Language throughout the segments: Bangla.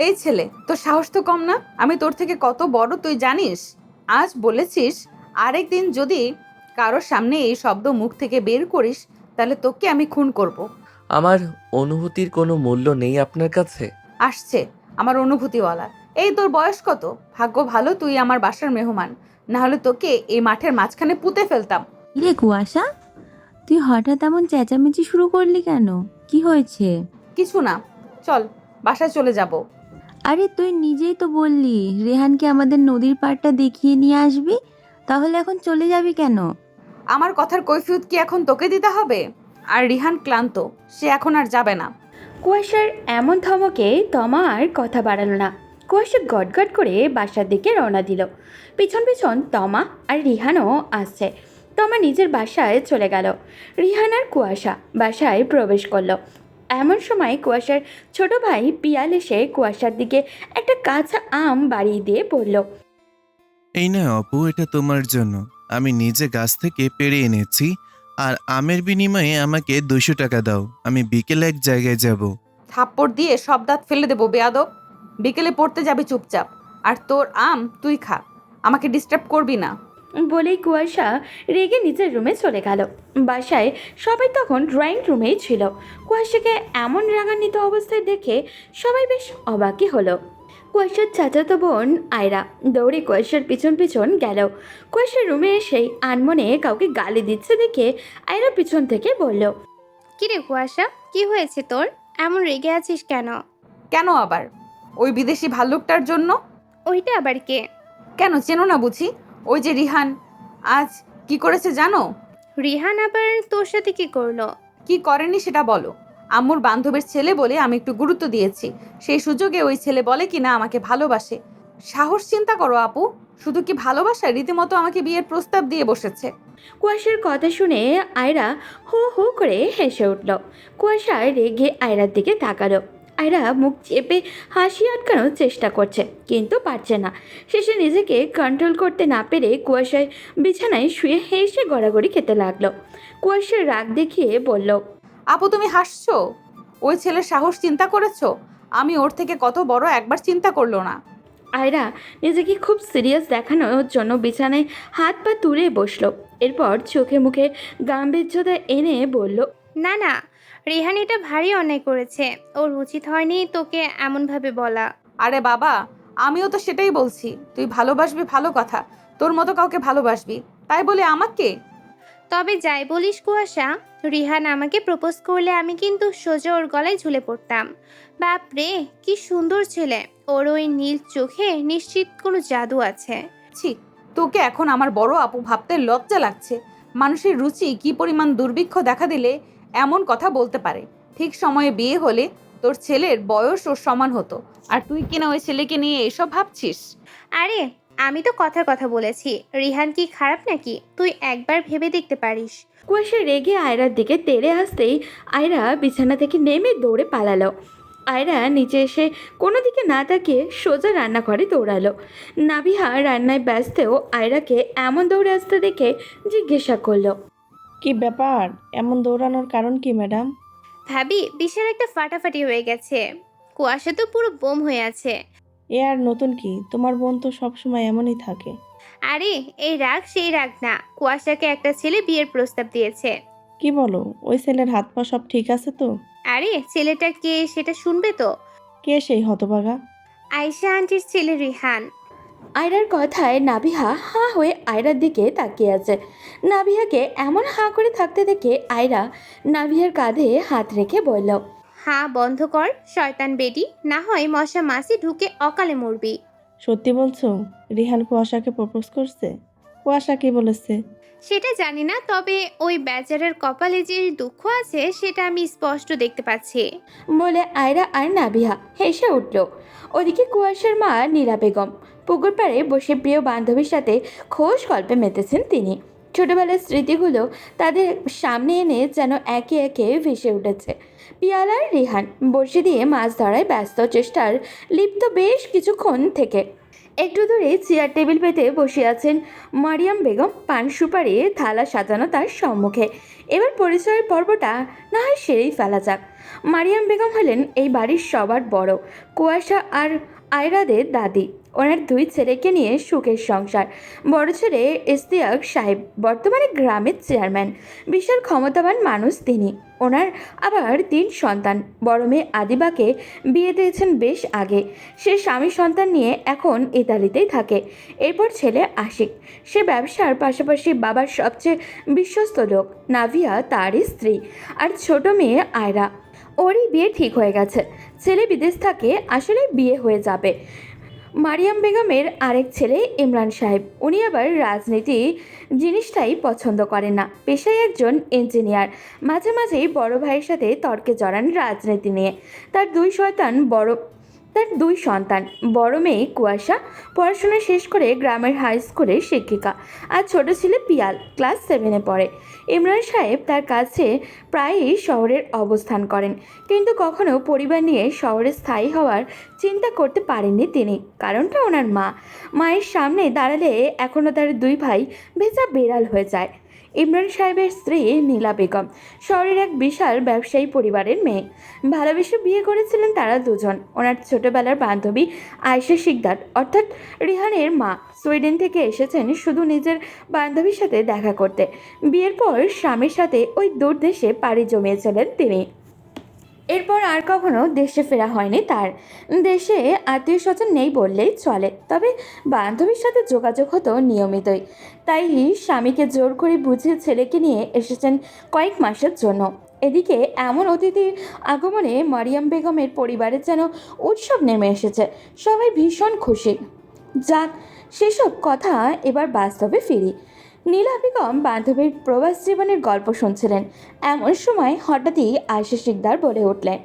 এই ছেলে, তোর সাহস তো কম না? আমি তোর থেকে কত বড় তুই জানিস? আজ বলেছিস, আরেকদিন যদি কারোর সামনে এই শব্দ মুখ থেকে বের করিস তাহলে তোকে আমি খুন করব। আমার অনুভূতির কোনো মূল্য নেই আপনার কাছে? আসছে আমার অনুভূতিওয়ালা। এই তোর বয়স কত? ভাগ্য ভালো তুই আমার বাসার মেহমান, না হলে তোকে এই মাঠের মাঝখানে পুঁতে ফেলতাম। রে কুয়াশা, তুই হঠাৎ এমন চেঁচামেচি শুরু করলি কেন? কি হয়েছে? কিছু না, চল বাসায় চলে যাব। আরে তুই নিজেই তো বললি রেহানকে আমাদের নদীর পাড়টা দেখিয়ে নিয়ে আসবি, তাহলে এখন চলে যাবি কেন? আমার কথার কৈফিয়ত কি এখন তোকে দিতে হবে? আর রিহান ক্লান্ত, সে এখন আর যাবে না। কুয়াশার এমন ধমকে তমা আর কথা বাড়ালো না। কুয়াশা গটগট করে বাসার দিকে রওনা দিল। পিছন পিছন তমা আর রিহানও আসছে। তমা নিজের বাসায় চলে গেল। রিহান আর কুয়াশা বাসায় প্রবেশ করলো। এমন সময় কুয়াশার ছোট ভাই পিয়াল এসে কুয়াশার দিকে একটা কাঁচা আম বাড়িয়ে দিয়ে পড়ল। এই না অপু, এটা তোমার জন্য। আমি নিজে গাছ থেকে পেড়ে এনেছি, আর আমের বিনিময়ে আমাকে 200 টাকা দাও। আমি বিকেলে এক জায়গায় যাব। থাপ্পড় দিয়ে সব দাঁত ফেলে দেবো বেয়াদব। বিকেলে পড়তে যাবি চুপচাপ, আর তোর আম তুই খা, আমাকে ডিস্টার্ব করবি না। বলেই কুয়াশা রেগে নিজের রুমে চলে গেল। বাসায় সবাই তখন ড্রয়িং রুমেই ছিল। কুয়াশাকে এমন রাগান্বিত অবস্থায় দেখে সবাই বেশ অবাকই হলো। কুয়াশার চাচাতো বোন আয়রা দৌড়ে কুয়াশার পিছন পিছন গেল। কুয়াশার রুমে এসেই আনমনে কাউকে গালি দিচ্ছে দেখে আয়রা পিছন থেকে বলল, কিরে কুয়াশা, কি হয়েছে তোর? এমন রেগে আছিস কেন? কেন আবার? ওই বিদেশি ভাল্লুকটার জন্য। ওইটা আবার কে? কেন চেনো না বুঝি? ওই যে রিহান আজ কি করেছে জানো? রিহান আবার তোর সাথে কি করলো? কি করেনি সেটা বলো। আম্মুর বান্ধবীর ছেলে বলে আমি একটু গুরুত্ব দিয়েছি, সেই সুযোগে ওই ছেলে বলে কিনা আমাকে ভালোবাসে। সাহস চিন্তা করো আপু, শুধু কি ভালোবাসা, রীতিমতো আমাকে বিয়ের প্রস্তাব দিয়ে বসেছে। কুয়াশার কথা শুনে আয়রা হো হো করে হেসে উঠল। কুয়াশা রেগে আয়রার দিকে তাকালো। আয়রা মুখ চেপে হাসি আটকানোর চেষ্টা করছে, কিন্তু পারছে না। শেষে নিজেকে কন্ট্রোল করতে না পেরে কুয়াশায় বিছানায় শুয়ে হেসে গড়াগড়ি খেতে লাগলো। কুয়াশার রাগ দেখিয়ে বলল, আপু তুমি হাসছো? ওই ছেলের সাহস চিন্তা করেছো? আমি ওর থেকে কত বড় একবার চিন্তা করলো না। আয়রা নিজেকে খুব সিরিয়াস দেখানোর জন্য বিছানায় হাত পা তুলে বসলো। এরপর চোখে মুখে গাম্ভীর্যতা এনে বলল, না না, রিহান এটা ভারী অন্যায় করেছে। ওর উচিত হয়নি তোকে এমনভাবে বলা। আরে বাবা, আমিও তো সেটাই বলছি। তুই ভালোবাসবি ভালো কথা, তোর মতো কাউকে ভালোবাসবি, তাই বলে আমাকে? তবে যাই বলিস কুয়াশা, রিহান আমাকে প্রপোজ করলে আমি কিন্তু সোজা ওর গলায় ঝুলে পড়তাম। বাপ রে, কি সুন্দর ছেলে! ওর ওই নীল চোখে নিশ্চিত কোনো জাদু আছে। ছি, তোকে এখন আমার বড় আপু ভাবতে লজ্জা লাগছে। মানুষের রুচি কি পরিমাণ দুর্ভিক্ষ দেখা দিলে এমন কথা বলতে পারে। ঠিক সময়ে বিয়ে হলে তোর ছেলের বয়স ওর সমান হতো, আর তুই কিনা ওই ছেলেকে নিয়ে এসব ভাবছিস। আরে, আমি তো কথার কথা বলেছি। রিহান কি খারাপ নাকি? তুই একবার ভেবে দেখতে পারিস। কুয়াশা রেগে আয়রার দিকে তেড়ে আসতেই আয়রা বিছানা থেকে নেমে দৌড়ে পালালো। আয়রা নিচে এসে কোনো দিকে না তাকিয়ে সোজা রান্নাঘরে দৌড়ালো। নাবিহা রান্নায় ব্যস্তও আয়রাকে এমন দৌড়ে আসতে দেখে জিজ্ঞাসা করলো, কি ব্যাপার? এমন দৌড়ানোর কারণ কি ম্যাডাম? ভাবি, বিশাল একটা ফাটাফাটি হয়ে গেছে। কুয়াশা তো পুরো বোম হয়ে আছে। এ আর নতুন কি? তোমার বোন তো সবসময় এমনই থাকে। আরে, এই রাগ সেই রাগ না। কুয়াশাকে একটা ছেলে বিয়ের প্রস্তাব দিয়েছে। কি বলো? ওই ছেলের হাত পা সব ঠিক আছে তো? আরে, ছেলেটা কে সেটা শুনবে তো। কে সেই হতভাগা? আয়শা আন্টির ছেলে রিহান। আয়রার কথায় নাবিহা হাঁ হয়ে আয়রার দিকে তাকিয়ে আছে। নাবিহাকে এমন হাঁ করে থাকতে দেখে আয়রা নাবিহার কাঁধে হাত রেখে বলল, হ্যাঁ বন্ধ কর শয়তান বেডি, না হয় মশা মাছি ঢুকে অকালে মরবি। সত্যি বলছো? রিহান কুয়াশাকে প্রপোজ করছে? কুয়াশা কি বলেছে? সেটা জানি না, তবে ওই বেচারার কপালে যে দুঃখ আছে সেটা আমি স্পষ্ট দেখতে পাচ্ছি। বলে আয়রা আর নাবিহা হেসে উঠল। ওদিকে কুয়াশার মা নীরা বেগম পুকুর পাড়ে বসে প্রিয় বান্ধবীর সাথে খোশ গল্পে মেতেছেন তিনি। ছোটবেলার স্মৃতিগুলো তাদের সামনে এনে যেন একে একে ভেসে উঠেছে। পিয়াল আর রিহান বড়শি দিয়ে মাছ ধরায় ব্যস্ত চেষ্টার লিপ্ত বেশ কিছুক্ষণ থেকে। একটু দূরে চেয়ার টেবিল পেতে বসে আছেন মারিয়াম বেগম, পান সুপারি থালা সাজানো তার সম্মুখে। এবার পরিচয়ের পর্বটা না হয় সেরেই ফেলা যাক। মারিয়াম বেগম হলেন এই বাড়ির সবার বড়। কুয়াশা আর আয়রাদের দাদি। ওনার 2 ছেলেকে নিয়ে সুখের সংসার। বড় ছেলে ইশতিয়াক সাহেব বর্তমানে গ্রামের চেয়ারম্যান। বিশাল ক্ষমতাবান মানুষ তিনি। ওনার আবার 3 সন্তান। বড় মেয়ে আদিবাকে বিয়ে দিয়েছেন বেশ আগে। সে স্বামী সন্তান নিয়ে এখন ইতালিতেই থাকে। এরপর ছেলে আশিক। সে ব্যবসার পাশাপাশি বাবার সবচেয়ে বিশ্বস্ত লোক। নাভিয়া তারই স্ত্রী। আর ছোট মেয়ে আয়রা, ওরই বিয়ে ঠিক হয়ে গেছে। ছেলে বিদেশ থাকে, আসলে বিয়ে হয়ে যাবে। মারিয়াম বেগমের আরেক ছেলে ইমরান সাহেব। উনি আবার রাজনীতি জিনিসটাই পছন্দ করেন না। পেশায় একজন ইঞ্জিনিয়ার। মাঝে মাঝেই বড় ভাইয়ের সাথে তর্কে জড়ান রাজনীতি নিয়ে। তার দুই সন্তান। বড় মেয়ে কুয়াশা পড়াশোনা শেষ করে গ্রামের হাই স্কুলের শিক্ষিকা। আর ছোট ছেলে পিয়াল ক্লাস 7-এ পড়ে। ইমরান সাহেব তার কাছে প্রায়ই শহরের অবস্থান করেন, কিন্তু কখনো পরিবার নিয়ে শহরে স্থায়ী হওয়ার চিন্তা করতে পারেননি তিনি। কারণটা ওনার মায়ের সামনে দাঁড়ালে এখনও তার 2 ভাই ভেজা বেড়াল হয়ে যায়। ইমরান সাহেবের স্ত্রী নীলা বেগম শহরের এক বিশাল ব্যবসায়ী পরিবারের মেয়ে। ভালোবেসে বিয়ে করেছিলেন তারা দুজন। ওনার ছোটবেলার বান্ধবী আয়েশা শিকদার অর্থাৎ রিহানের মা সুইডেন থেকে এসেছেন শুধু নিজের বান্ধবীর সাথে দেখা করতে। বিয়ের পর স্বামীর সাথে ওই দূর দেশে পাড়ি জমিয়েছিলেন তিনি। এরপর আর কখনো দেশে ফেরা হয়নি তার। দেশে আত্মীয় স্বজন নেই বললেই চলে, তবে বান্ধবীর সাথে যোগাযোগ হতো নিয়মিতই। তাই স্বামীকে জোর করে বুঝিয়ে ছেলেকে নিয়ে এসেছেন কয়েক মাসের জন্য। এদিকে এমন অতিথির আগমনে মারিয়াম বেগমের পরিবারে যেন উৎসব নেমে এসেছে। সবাই ভীষণ খুশি। যাক, সেসব কথা এবার বাস্তবে ফিরি। নীলা বেগম বান্ধবীর প্রবাস জীবনের গল্প শুনছিলেন। এমন সময় হঠাৎই আয়েশা শিকদার বলে উঠলেন,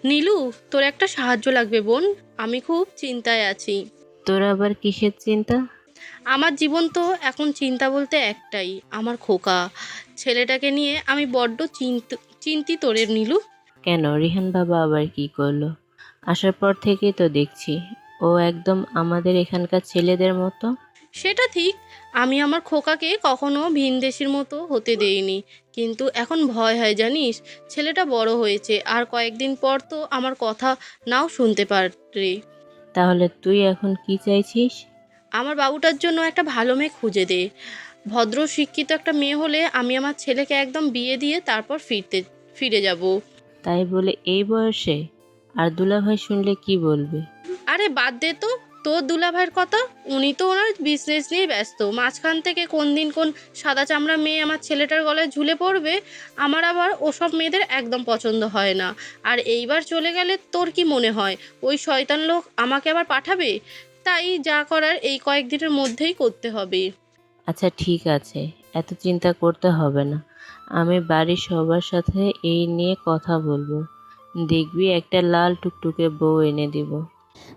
নীলু, তোর একটা সাহায্য লাগবে বোন। আমি খুব চিন্তায় আছি। তোর আবার কিসের চিন্তা? আমার জীবন তো এখন চিন্তা বলতে একটাই, আমার খোকা ছেলেটাকে নিয়ে আমি বড্ড চিন্তিত রে নীলু। কেন, রিহান বাবা আবার কি করলো? আসার পর থেকেই তো দেখছি ও একদম আমাদের এখানকার ছেলেদের মতো। সেটা ঠিক, আমি আমার খোকাকে কখনো ভিনদেশির মতো হতে দেইনি, কিন্তু এখন ভয় হয় জানিস। ছেলেটা বড় হয়েছে, আর কয়েকদিন পর তো আমার কথা নাও শুনতে পারে। তাহলে তুই এখন কি চাইছিস? আমার বাবুটার জন্য একটা ভালো মেয়ে খুঁজে দে। ভদ্র শিক্ষিত একটা মেয়ে হলে আমি আমার ছেলেকে একদম বিয়ে দিয়ে তারপর ফিরে যাব। তাই বলে এই বয়সে? আর দুলাভাই শুনলে কি বলবে? আরে বাদ দে তো তোর দুলাভাইয়ের কথা। উনি তো ওনার বিজনেস নিয়ে ব্যস্ত। মাঝখান থেকে কোন দিন কোন সাদা চামড়া মেয়ে আমার ছেলেটার গলায় ঝুলে পড়বে। আমার আবার ওসব মেয়েদের একদম পছন্দ হয় না। আর এইবার চলে গেলে তোর কি মনে হয় ওই শয়তান লোক আমাকে আবার পাঠাবে? তাই যা করার এই কয়েকদিনের মধ্যেই করতে হবে। আচ্ছা ঠিক আছে, এত চিন্তা করতে হবে না। আমি বাড়ির সবার সাথে এই নিয়ে কথা বলবো। দেখবি একটা লাল টুকটুকে বউ এনে দিব।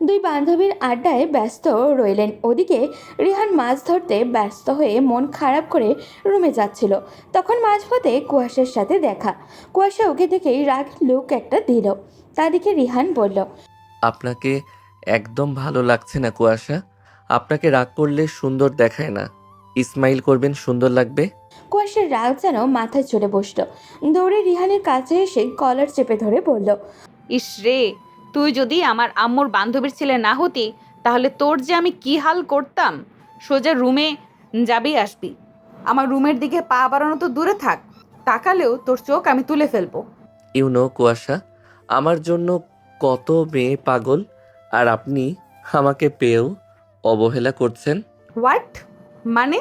2 বান্ধবীর আড্ডায় ব্যস্ত রইলেন। ওদিকে রিহান মাছ ধরতে ব্যস্ত হয়ে মন খারাপ করে রুমে যাচ্ছিল। তখন মাঝপথে কুয়াশার সাথে দেখা। কুয়াশা ওকে দেখেই রাগ লুক একটা দিল। তা দেখে রিহান বলল, আপনাকে একদম ভালো লাগছে না কুয়াশা। আপনাকে রাগ করলে সুন্দর দেখায় না। স্মাইল করবেন, সুন্দর লাগবে। কুয়াশার রাগ যেন মাথায় চড়ে বসল। দৌড়ে রিহানের কাছে এসে কলার চেপে ধরে বলল, ইস রে, তুই যদি আমার আম্মুর বান্ধবীর ছেলে না হতি তাহলে তোর যে আমি কি হাল করতাম। সোজা রুমে যাবি আসবি। আমার রুমের দিকে পা বাড়ানো তো দূরে থাক, তাকালেও তোর চোখ আমি তুলে ফেলবো। ইউনো কুয়াশা, আমার জন্য কত মেয়ে পাগল, আর আপনি আমাকে পেয়েও অবহেলা করছেন। হোয়াট? মানে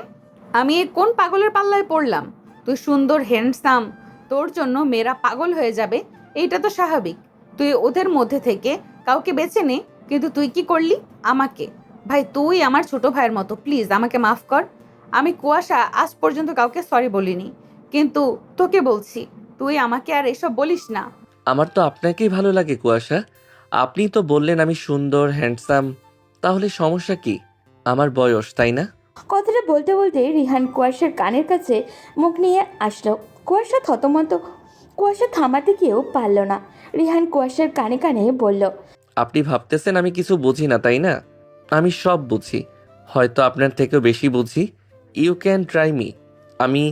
আমি এ কোন পাগলের পাল্লায় পড়লাম? তুই সুন্দর হ্যান্ডসাম, তোর জন্য মেয়েরা পাগল হয়ে যাবে, এইটা তো স্বাভাবিক। তুই ওদের মধ্যে থেকে কাউকে বেছে নে, কিন্তু তুই কি করলি আমাকে? ভাই, তুই আমার ছোট ভাইয়ের মতো, প্লিজ আমাকে মাফ কর। আমি কুয়াশা আজ পর্যন্ত কাউকে সরি বলিনি, কিন্তু তোকে বলছি তুই আমাকে আর এসব বলিস না। আমার তো আপনাকেই ভালো লাগে কুয়াশা। আপনি তো বললেন আমি সুন্দর হ্যান্ডসাম, তাহলে সমস্যা কি? আমার বয়স, তাই না? কথাটা বলতে বলতে রিহান কুয়াশার কানের কাছে মুখ নিয়ে আসলো। কুয়াশা থতমত। কুয়াশা থামাতে গিয়েও পারল না। রিহান কুয়াশার কানে কানে বলল, আপনি ভাবতেছেন আমি কিছু বুঝি না, তাই না? আমি সব বুঝি, হয়তো আপনার থেকেও বেশি বুঝি। You can try me. আমি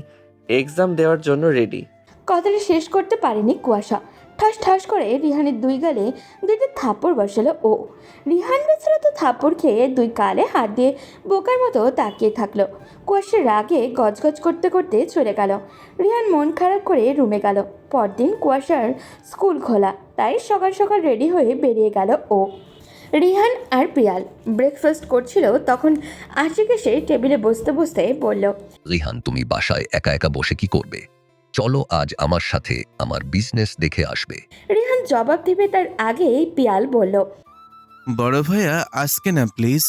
এক্সাম দেওয়ার জন্য রেডি। কথাটা শেষ করতে পারেনি কুয়াশা। ঠাস ঠাস করে রিহানের দুই গালে দুইটা থাপ্পড় বসালো ও। রিহান বেচারা তো থাপ্পড় খেয়ে দুই গালে হাত দিয়ে বোকার মতো তাকিয়ে থাকলো। কুয়াশার রাগে গজগজ করতে করতে চলে গেল। রিহান মন খারাপ করে রুমে গেল। পরদিন কুয়াশার স্কুল খোলা, তাই সকাল সকাল রেডি হয়ে বেরিয়ে গেল ও। রিহান আর প্রিয়াল ব্রেকফাস্ট করছিল, তখন আশিক এসে টেবিলে বসতে বসতে বলল, রিহান, তুমি বাসায় একা একা বসে কি করবে? চলো আজ আমার সাথে আমার বিজনেস দেখে আসবে। রিহান জবাব দিবে তার আগেই পিয়াল বলল, বড় ভাইয়া আজকে না প্লিজ।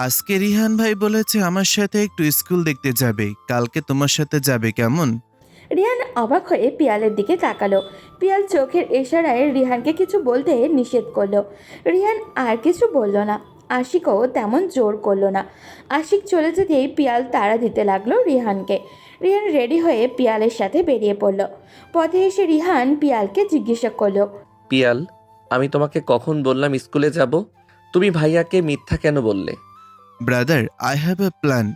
আজকে রিহান ভাই বলেছে আমার সাথে একটু স্কুল দেখতে যাবে, কালকে তোমার সাথে যাবে কেমন? রিহান অবাক হয়ে পিয়ালের দিকে তাকালো। পিয়াল চোখের ইশারায় রিহানকে কিছু বলতে নিষেধ করলো। রিহান আর কিছু বলল না। আশিকও তেমন জোর করলো না। আশিক চলে যেতেই পিয়াল তাড়া দিতে লাগলো রিহানকে। রিহান রেডি হয়ে পিয়ালের সাথে বেরিয়ে পড়ল। পথে এসে রিহান পিয়ালকে জিজ্ঞাসা করলো, পিয়াল, আমি তোমাকে কখন বললাম স্কুলে যাব? তুমি ভাইয়াকে মিথ্যা কেন বললে? Brother, I have a plan.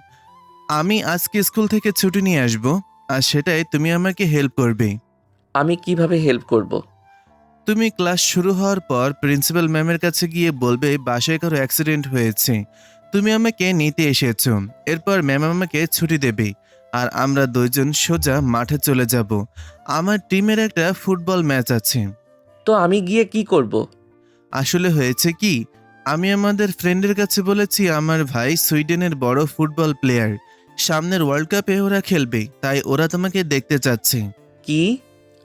আমি আজকে স্কুল থেকে ছুটি নিয়ে আসব, আর সেটাই তুমি আমাকে হেল্প করবে। আমি কিভাবে হেল্প করব? তুমি ক্লাস শুরু হওয়ার পর প্রিন্সিপাল ম্যামের কাছে গিয়ে বলবে বাসায় কারো অ্যাক্সিডেন্ট হয়েছে, তুমি আমাকে নিতে এসেছো। এরপর ম্যাম আমাকে ছুটি দেবে, আর আমরা দুইজন সোজা মাঠে চলে যাব। আমার টিমের একটা ফুটবল ম্যাচ আছে। তো আমি গিয়ে কি করব? আসলে হয়েছে কি, আমি আমাদের ফ্রেন্ডের কাছে বলেছি আমার ভাই সুইডেনের বড় ফুটবল প্লেয়ার, সামনের ওয়ার্ল্ড কাপে ওরা খেলবে, তাই ওরা তোমাকে দেখতে চাচ্ছে। কি?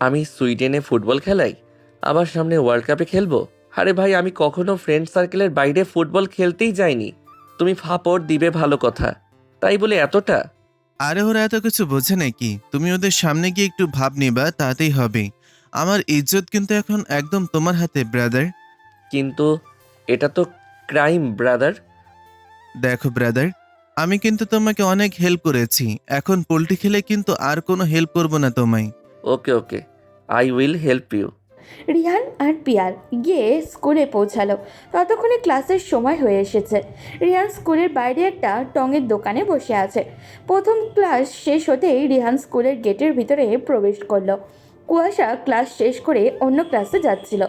আমি সুইডেনে ফুটবল খেলাই, আবার সামনে ওয়ার্ল্ড কাপে খেলবো? আরে ভাই, আমি কখনো ফ্রেন্ড সার্কেলের বাইরে ফুটবল খেলতেই যাইনি। তুমি ফাপড় দিবে ভালো কথা, তাই বলে এতটা? আরে ওরা এত কিছু বোঝে নাকি? তুমি ওদের সামনে গিয়ে একটু ভাব নিবা, তাতেই হবে। আমার ইজ্জত কিন্তু এখন একদম তোমার হাতে ব্রাদার। কিন্তু এটা তো ক্রাইম ব্রাদার। দেখো ব্রাদার, আমি কিন্তু তোমাকে অনেক হেল্প করেছি, এখন পোল্ট্রি খেলে কিন্তু আর কোনো হেল্প করব না তোমায়। Okay okay, I will help you. Rihan আর পিয়াল গিয়ে স্কুলে পৌঁছালো। ততক্ষণে ক্লাসের সময় হয়ে এসেছে। রিহান স্কুলের বাইরে একটা টঙের দোকানে বসে আছে। প্রথম ক্লাস শেষ হতেই রিহান স্কুলের গেটের ভিতরে প্রবেশ করলো। কুয়াশা ক্লাস শেষ করে অন্য ক্লাসে যাচ্ছিল।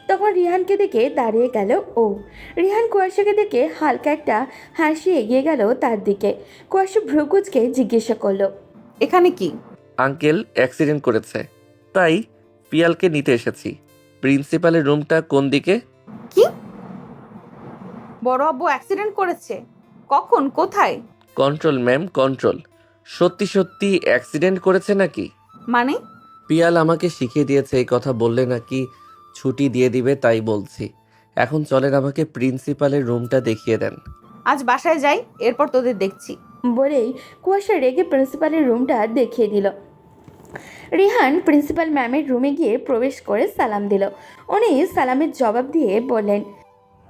তখন রিহানকে দেখে দাঁড়িয়ে গেল ও। রিহান কুয়াশাকে দেখে হালকা একটা হাসি এগিয়ে গেল তার দিকে। কুয়াশা ভ্রুকুচকে জিজ্ঞাসা করলো, এখানে কি? আঙ্কেল অ্যাক্সিডেন্ট করেছে, তাই পিয়ালকে নিতে এসেছি। প্রিন্সিপালের রুমটা কোন দিকে? কি? বড় আব্বু অ্যাক্সিডেন্ট করেছে? কখন, কোথায়? Control ma'am, control. সত্যি সত্যি অ্যাক্সিডেন্ট করেছে নাকি? মানে? পিয়াল আমাকে শিখিয়ে দিয়েছে এই কথা বললে নাকি ছুটি দিয়ে দিবে, তাই বলছি। এখন চলেন আমাকে প্রিন্সিপালের রুমটা দেখিয়ে দেন। আজ বাসায় যাই, এরপর তোদের দেখছি। বলেই কুয়াশা রেগে প্রিন্সিপালের রুমটা দেখিয়ে দিল। রিহান প্রিন্সিপাল ম্যামের রুমে গিয়ে প্রবেশ করে সালাম দিল। উনি সালামের জবাব দিয়ে বললেন,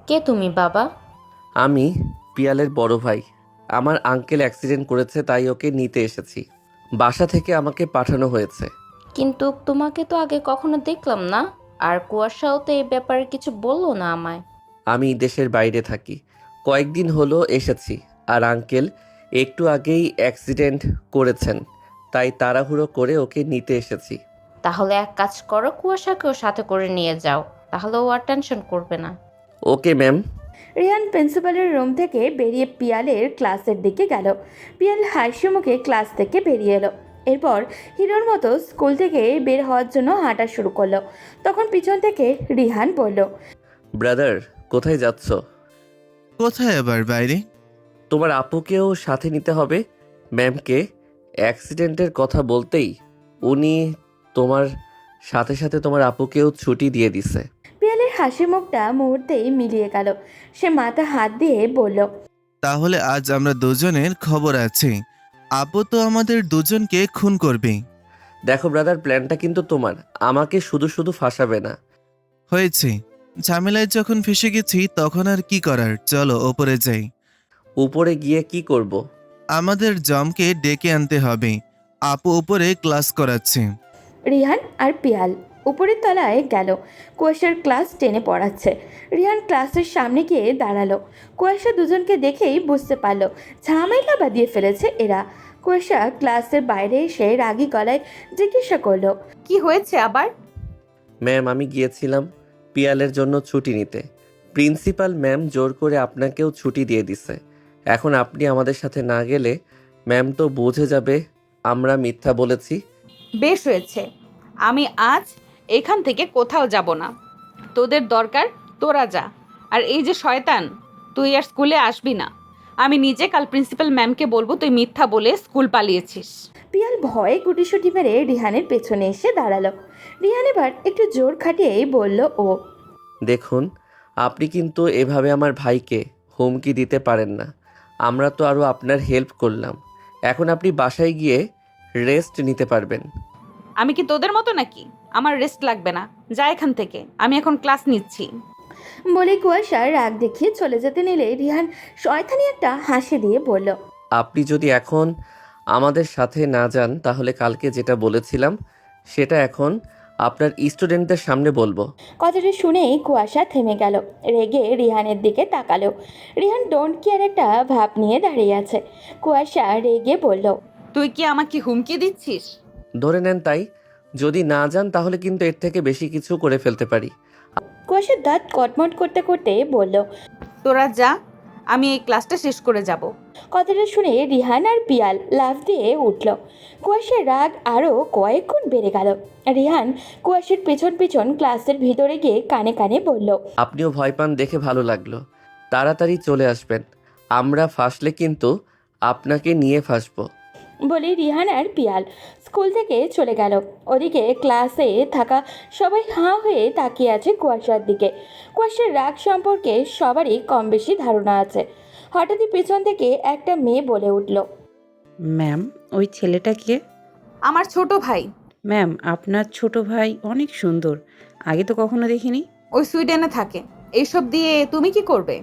কে তুমি বাবা? আমি পিয়ালের বড় ভাই। আমার আঙ্কেল অ্যাক্সিডেন্ট করেছে, তাই ওকে নিতে এসেছি। বাসা থেকে আমাকে পাঠানো হয়েছে। কিন্তু তোমাকে তো আগে কখনো দেখলাম না, আর কুয়াশাও তো এই ব্যাপারে কিছু বললো না আমায়। আমি দেশের বাইরে থাকি, কয়েকদিন হলো এসেছি। আর আঙ্কেল একটু আগেই অ্যাক্সিডেন্ট করেছেন, তাই তাড়াহুড়ো করে ওকে নিতে এসেছি। তাহলে এক কাজ করো, কুয়াশাকেও সাথে করে নিয়ে যাও, তাহলে ও আর টেনশন করবে না। Okay ma'am. রিহান প্রিন্সিপালের রুম থেকে বেরিয়ে পিয়ালের ক্লাসের দিকে গেল। পিয়াল হাসি মুখে ক্লাস থেকে বেরিয়ে এলো। এরপর হিরোর মতো স্কুল থেকে বের হওয়ার জন্য হাঁটা শুরু করলো। তখন পিছন থেকে রিহান বলল, ব্রাদার, কোথায় যাচ্ছ? কোথায় আবার? বাইরে। তোমার আপুকেও সাথে নিতে হবে। ম্যামকে অ্যাক্সিডেন্টের কথা বলতেই উনি তোমার সাথে সাথে তোমার আপুকেও ছুটি দিয়ে দিছে। পিয়ালের হাসি মুখটা মুহূর্তেই মিলিয়ে গেল। সে মাথা হাত দিয়ে বলল, তাহলে আজ আমরা দুজনের খবর আছে। আপু তো আমাদের দুজনকে খুন করবে। দেখো ব্রাদার, প্ল্যানটা কিন্তু তোমার, আমাকে শুধু শুধু ফাঁসাবে না। হয়েছে, ঝামেলায় যখন ফেসে গেছি তখন আর কি করার, চলো ওপরে যাই। উপরে গিয়ে কি করব? আমাদের জমকে ডেকে আনতে হবে, আপু উপরে ক্লাস করাচ্ছে। রিহান আর পিয়াল উপরের তলায় গেল। কুয়াশার ক্লাস 10-এ পড়াচ্ছে। রিহান ক্লাসের সামনে গিয়ে দাঁড়ালো। কুয়াশা দুজনকে দেখেই বুঝতে পারলো ঝামেলা বাঁধিয়ে ফেলেছে এরা। কুয়াশা ক্লাসের বাইরে এসে রাগী গলায় জিজ্ঞাসা করলো, কি হয়েছে আবার? ম্যাম আমি গিয়েছিলাম পিয়ালের জন্য ছুটি নিতে। প্রিন্সিপাল ম্যাম জোর করে আপনাকেও ছুটি দিয়ে দিছে। এখন আপনি আমাদের সাথে না গেলে ম্যাম তো বুঝে যাবে আমরা মিথ্যা বলেছি। বেশ হয়েছে, আমি আজ এখান থেকে কোথাও যাব না। তোদের দরকার তোরা যা। আর এই যে শয়তান, তুই আর স্কুলে আসবি না। আমি নিজে কাল প্রিন্সিপাল ম্যামকে বলবো তুই মিথ্যা বলে স্কুল পালিয়েছিস। পিয়াল ভয়ে গুটিসুটি মেরে রিহানের পেছনে এসে দাঁড়ালো। রিহান এবার একটু জোর খাটিয়েই বলল ও। দেখুন, আপনি কিন্তু এভাবে আমার ভাইকে হুমকি দিতে পারেন না। আমরা তো আরও আপনার হেল্প করলাম। এখন আপনি বাসায় গিয়ে রেস্ট নিতে পারবেন। আমি কি তোদের মতো নাকি? আমার রেস্ট লাগবে না, যা এখান থেকে, আমি এখন ক্লাস নিচ্ছি। বলে কুয়াশার রাগ দেখিয়ে চলে যেতে নিলে রিহান শয়তানি একটা হাসি দিয়ে বলল। আপনি যদি এখন আমাদের সাথে না যান তাহলে কালকে যেটা বলেছিলাম সেটা এখন আপনার স্টুডেন্টদের সামনে বলবো। কথাটা শুনেই কুয়াশা থেমে গেল, রেগে রিহানের দিকে তাকালো। রিহান ডোন্ট কেয়ার একটা ভাব নিয়ে দাঁড়িয়ে আছে। কুয়াশা রেগে বলল। তুই কি আমাকে হুমকি দিচ্ছিস? ধরে নেন তাই। যদি না যান তাহলে কিন্তু এর থেকে বেশি কিছু করে ফেলতে পারি। কুয়াশার দাঁত কটমট করতে করতে বলল। তোরা যা, আমি এই ক্লাসটা শেষ করে যাব। কথাটা শুনে রিহান আর পিয়াল লাফ দিয়ে উঠল। কুয়াশার রাগ আরও কয়েক গুণ বেড়ে গেল। রিহান কুয়াশার পেছন পেছন ক্লাসের ভিতরে গিয়ে কানে কানে বলল। আপনিও ভয় পান দেখে ভালো লাগলো। তাড়াতাড়ি চলে আসবেন, আমরা ফাঁসলে কিন্তু আপনাকে নিয়ে ফাঁসবো। বলে রিহান আর পিয়াল স্কুল থেকে চলে গেল। ওদিকে ক্লাসে থাকা সবাই হাঁ হয়ে তাকিয়ে আছে কুয়াশার দিকে। কুয়াশার রাগ সম্পর্কে সবারই কম বেশি ধারণা আছে। হঠাৎই পেছন থেকে একটা মেয়ে বলে উঠল। ম্যাম, ওই ছেলেটা কে? আমার ছোট ভাই। ম্যাম, আপনার ছোট ভাই অনেক সুন্দর, আগে তো কখনো দেখিনি। ওই সুইডেনে থাকে। এইসব দিয়ে তুমি কি করবে?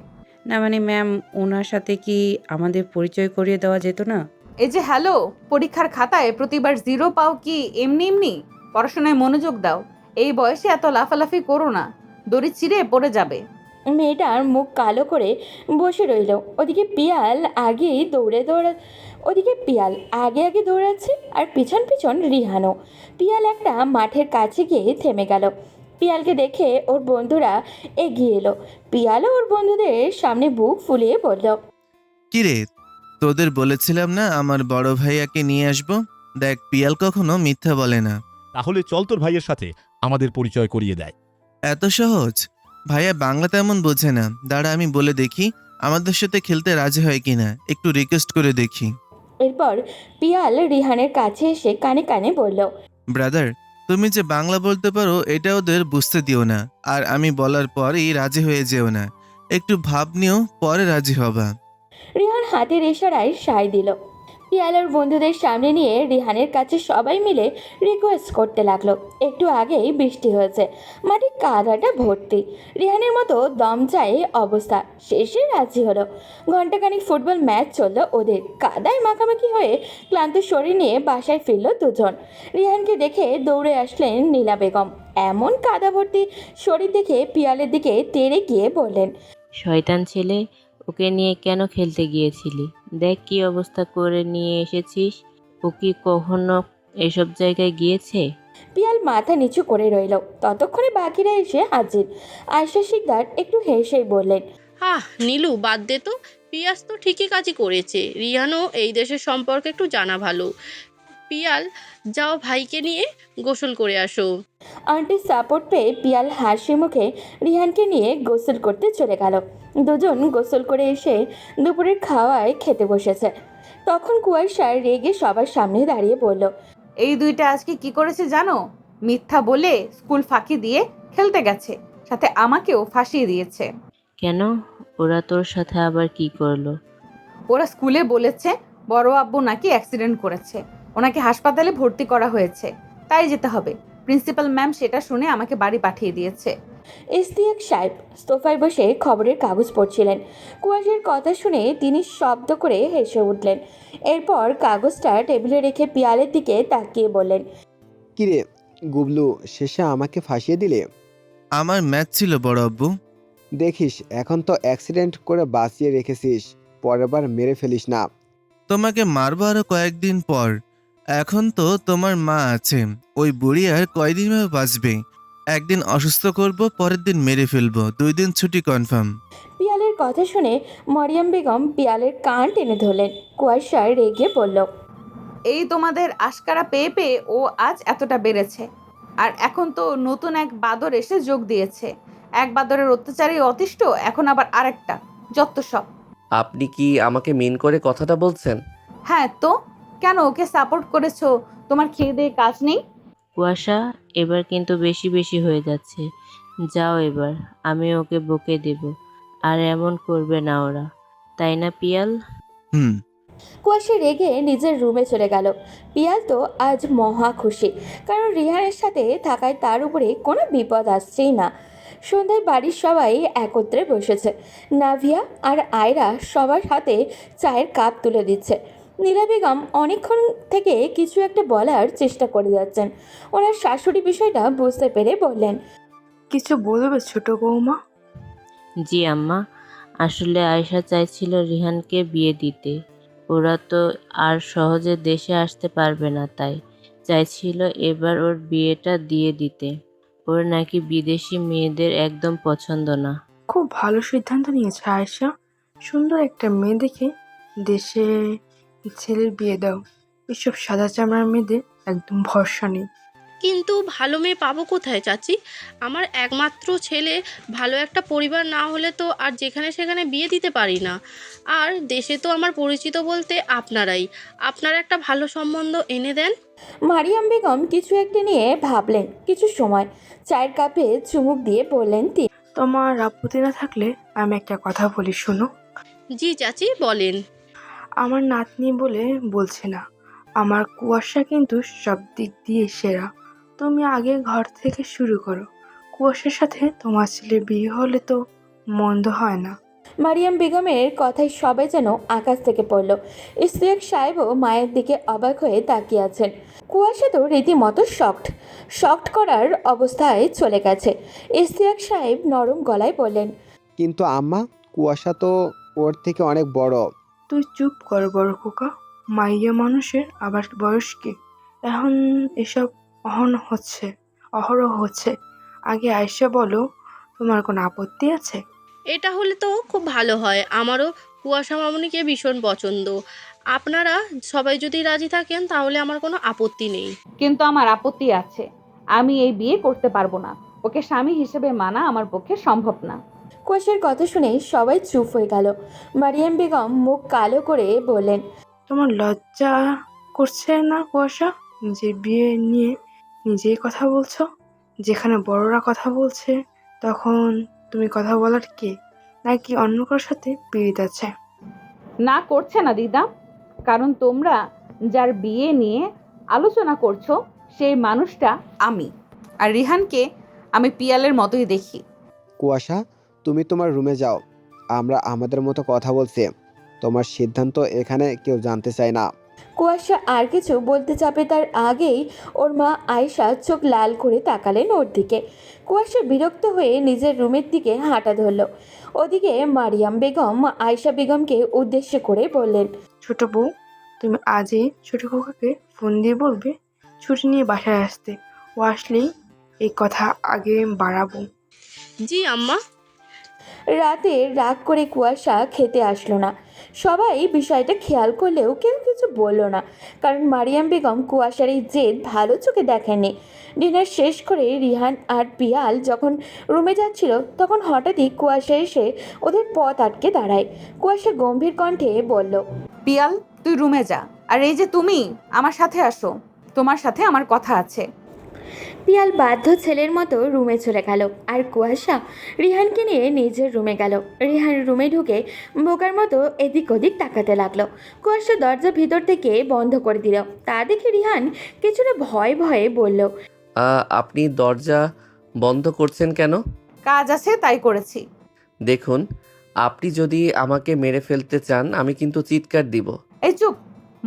না মানে ম্যাম, ওনার সাথে কি আমাদের পরিচয় করিয়ে দেওয়া যেত না? এই যে হ্যালো, পরীক্ষার খাতায় প্রতিবার 0 পাও কি এমনি এমনি? পড়াশোনায় মনোযোগ দাও। এই বয়সে এত লাফালাফি করো না, দড়ি ছিঁড়ে পড়ে যাবে। মেয়েটার মুখ কালো করে বসে রইল। ওদিকে পিয়াল আগে আগে দৌড়াচ্ছে আর পিছন পিছন রিহানও। পিয়াল একটা মাঠের কাছে গিয়ে থেমে গেল। পিয়ালকে দেখে ওর বন্ধুরা এগিয়ে এলো। পিয়ালও ওর বন্ধুদের সামনে বুক ফুলিয়ে বলল। কিরে, তোদের বলেছিলাম না আমার বড় ভাইয়াকে নিয়ে আসবো? দেখ, পিয়াল কখনো মিথ্যা বলে না। তাহলে চল তোর ভাইয়ের সাথে আমাদের পরিচয় করিয়ে দেয়। এত সহজ? ভাইয়া বাংলা তেমন বোঝে না। দাঁড়া, আমি বলে দেখি আমাদের সাথে খেলতে রাজি হয় কিনা, একটু রিকোয়েস্ট করে দেখি। এরপর পিয়াল রিহানের কাছে এসে কানে কানে বলল। ব্রাদার, তুমি যে বাংলা বলতে পারো এটা ওদের বুঝতে দিও না, আর আমি বলার পরেই রাজি হয়ে যেও না। একটু ভাব নিও, পরে রাজি হবা। রিহান হাতের ইশারায় সায় দিল। পিয়ালার বন্ধুদের সামনে নিয়ে রিহানের কাছে সবাই মিলে রিকোয়েস্ট করতে লাগলো। একটু আগেই বৃষ্টি হয়েছে, মাটি কাদাটা ভর্তি। রিহানের মতো দম চায়ে অবস্থা, শেষে রাজি হলো। ঘণ্টাখানিক ফুটবল ম্যাচ চললো ওদের। কাদায় মাখামাখি হয়ে ক্লান্ত শরীর নিয়ে বাসায় ফিরল দুজন। রিহানকে দেখে দৌড়ে আসলেন নীলা বেগম। এমন কাদা ভর্তি শরীর দেখে পিয়ালের দিকে তেড়ে গিয়ে বললেন। শয়তান ছেলে, ওকে নিয়ে কেন খেলতে গিয়েছিলি? দেখ কি অবস্থা করে নিয়ে এসেছিস। ও কি কখনো এসব জায়গায় গিয়েছে? পিয়াল মাথা নিচু করে রইল। ততক্ষণে বাকিরা এসে হাজির। আয়শা শিকদার একটু হেসেই বললেন। নীলু বাদ দে তো, পিয়াস তো ঠিকই কাজই করেছে। রিয়ানও এই দেশের সম্পর্কে একটু জানা ভালো। পিয়াল, যাও ভাইকে নিয়ে গোসল করে আসো। আন্টির সাপোর্ট পেয়ে পিয়াল হাসি মুখে রিহানকে নিয়ে গোসল করতে চলে গেল। দুজন গোসল করে এসে দুপুরের খাওয়ায় খেতে বসেছে। তখন কুয়াশা রেগে সবার সামনে দাঁড়িয়ে বলল। এই দুইটা আজকে কি করেছে জানো? মিথ্যা বলে স্কুল ফাঁকি দিয়ে খেলতে গেছে, সাথে আমাকেও ফাঁসিয়ে দিয়েছে। কেন? ওরা তোর সাথে আবার কি করলো? ওরা স্কুলে বলেছে বড় আব্বু নাকি অ্যাক্সিডেন্ট করেছে, ওনাকে হাসপাতালে ভর্তি করা হয়েছে, তাই যেতে হবে। প্রিন্সিপাল ম্যাম সেটা শুনে আমাকে বাড়ি পাঠিয়ে দিয়েছে। ইশতিয়াক সাহেব সোফায় বসে খবরের কাগজ পড়ছিলেন। কুয়াশার কথা শুনে তিনি শব্দ করে হেসে উঠলেন। এরপর কাগজটা টেবিলে রেখে পিয়ালের দিকে তাকিয়ে বললেন। কিরে গুবলু, শেষে আমাকে ফাঁসিয়ে দিলে? আমার ম্যাচ ছিল বড় আব্বু। দেখিস, এখন তো অ্যাক্সিডেন্ট করে বাঁচিয়ে রেখেছিস, পরের বার মেরে ফেলিস না। তোমাকে মারবো আরো কয়েকদিন পর। এখন তো তোমার মা আছে, ওই বুড়ি আর কয়দিন বাঁচবে। একদিন অসুস্থ করব, পরের দিন মেরে ফেলবো, 2 দিন ছুটি কনফার্ম। পিয়ালের কথা শুনে মরিয়ম বেগম পিয়ালের কান টেনে ধরলেন। কুয়াশা রেগে বলল, এই তোমাদের আশকারা পেয়ে পেয়ে ও আজ এতটা বেড়েছে। আর এখন তো নতুন এক বাদর এসে যোগ দিয়েছে। এক বাদরের অত্যাচারী অতিষ্ঠ, এখন আবার আরেকটা। যত সব। আপনি কি আমাকে মিন করে কথাটা বলছেন? হ্যাঁ তো, কেন ওকে সাপোর্ট করেছো? তোমার খেয়ে দিয়ে কাজ নেই? কুয়াশা, এবার কিন্তু বেশি বেশি হয়ে যাচ্ছে। যাও এবার, আমি ওকে বকে দেব। আর এমন করবে না ওরা, তাই না পিয়াল? হুম। কুয়াশা রেগে নিজের রুমে চলে গেল। পিয়াল তো আজ মহা খুশি, কারণ রিহানের সাথে থাকায় তার উপরে কোনো বিপদ আসছেই না। সন্ধ্যায় বাড়ির সবাই একত্রে বসেছে। নাভিয়া আর আয়রা সবার হাতে চায়ের কাপ তুলে দিচ্ছে। নীলা বেগম অনেকক্ষণ থেকে কিছু একটা বলার চেষ্টা করে যাচ্ছেন। ওনার শাশুড়ি বিষয়টা বুঝতে পেরে বললেন, কিছু বলবে ছোট বৌমা? জি আম্মা, আসলে আয়শা চাইছিল রিহানকে বিয়ে দিতে। ওরা তো আর সহজে দেশে আসতে পারবে না, তাই চাইছিল এবার ওর বিয়েটা দিয়ে দিতে। ওর নাকি বিদেশি মেয়েদের একদম পছন্দ না। খুব ভালো সিদ্ধান্ত নিয়েছে আয়েশা। সুন্দর একটা মেয়ে দেখে দেশে ছেলের বিয়ে দাও। এসব সাদা চামড়ার মেয়েদের একদম ভরসা নেই। কিন্তু ভালো মেয়ে পাবো কোথায় চাচি? আমার একমাত্র ছেলে, ভালো একটা পরিবার না হলে তো আর যেখানে সেখানে বিয়ে দিতে পারি না। আর দেশে তো আমার পরিচিত বলতে আপনারাই। আপনারা একটা ভালো সম্বন্ধ এনে দেন। মারিয়াম বেগম কিছু একটা নিয়ে ভাবলেন কিছু সময়। চায়ের কাপে চুমুক দিয়ে বললেন, তোমার আপত্তি না থাকলে আমি একটা কথা বলি, শোনো। জি চাচি, বলেন। আমার নাতনি বলে বলছে না, আমার কুয়াশা কিন্তু সব দিক দিয়ে সেরা। তুমি আগে ঘর থেকে শুরু করো। কুয়াশার সাথে তোমার ছেলে বিয়ে হলে তো মন্দ হয় না। মারিয়াম বেগমের কথায় সবাই যেন আকাশ থেকে পড়ল। ইশতিয়াক সাহেবও মায়ের দিকে অবাক হয়ে তাকিয়ে আছেন। কুয়াশা তো রীতিমতো শকড করার অবস্থায় চলে গেছে। ইশতিয়াক সাহেব নরম গলায় বললেন, কিন্তু আম্মা, কুয়াশা তো ওর থেকে অনেক বড়। তুই চুপ কর বড় খোকা। মাইয়া মানুষের আবার বয়স কি? এখন এসব অহরহ হচ্ছে। আগে আয়শা বলো, তোমার কোনো আপত্তি আছে? এটা হলে তো খুব ভালো হয়। আমারও কুয়াশা মামুনিকে ভীষণ পছন্দ। আপনারা সবাই যদি রাজি থাকেন তাহলে আমার কোনো আপত্তি নেই। কিন্তু আমার আপত্তি আছে। আমি এই বিয়ে করতে পারবো না। ওকে স্বামী হিসেবে মানা আমার পক্ষে সম্ভব না। কুয়াশার কথা শুনে সবাই চুপ হয়ে গেল। মারিয়াম বেগম মুখ কালো করে বললেন, তোমার লজ্জা করছে না কুয়াশা? নিজের বিয়ে নিয়ে নিজেই কথা বলছো। যেখানে বড়রা কথা বলছে তখন তুমি কথা বলার কে? নাকি অন্য কারোর সাথে পীড়িত আছে? না, করছে না দিদা। কারণ তোমরা যার বিয়ে নিয়ে আলোচনা করছো সেই মানুষটা আমি। আর রিহানকে আমি পিয়ালের মতোই দেখি। কুয়াশা, তুমি তোমার রুমে যাও। আমরা আমাদের মতো কথা বলছি। তোমার সিদ্ধান্ত এখানে কেউ জানতে চায় না। কুয়াশা আর কিছু বলতে যাবে তার আগেই ওর মা আয়েশা চোখ লাল করে তাকালেন ওর দিকে। কুয়াশা বিরক্ত হয়ে নিজের রুমের দিকে হাঁটা ধরল। ওদিকে মারিয়াম বেগম আয়েশা বেগমকে উদ্দেশ্য করে বললেন, ছোট বউ, তুমি আজই ছোট খোকাকে ফোন দিয়ে বলবে ছুটি নিয়ে বাসায় আসতে। ও আসলেই এই কথা আগে বাড়াবো। জি আম্মা। রাতে রাগ করে কুয়াশা খেতে আসলো না। সবাই বিষয়টা খেয়াল করলেও কেউ কিছু বলল না, কারণ মারিয়াম বেগম কুয়াশার এই জেদ ভালো চোখে দেখেননি। ডিনার শেষ করে রিহান আর পিয়াল যখন রুমে যাচ্ছিল তখন হঠাৎই কুয়াশা এসে ওদের পথ আটকে দাঁড়ায়। কুয়াশা গম্ভীর কণ্ঠে বলল, পিয়াল, তুই রুমে যা। আর এই যে তুমি আমার সাথে আসো, তোমার সাথে আমার কথা আছে। পিয়াল বাধ্য ছেলের মতো রুমে চলে গেল, আর কুয়াশা রিহানকে নিয়ে নিজের রুমে গেল। রিহান রুমে ঢুকে বোকার মতো এদিক ওদিক তাকাতে লাগলো। কুয়াশা দরজা ভিতর থেকে বন্ধ করে দিল। তা দেখে রিহান কিছুটা ভয়ে ভয়ে বলল, আপনি দরজা বন্ধ করছেন কেন? কাজ আছে তাই করেছি। দেখুন, আপনি যদি আমাকে মেরে ফেলতে চান আমি কিন্তু চিৎকার দিব। এই চুপ!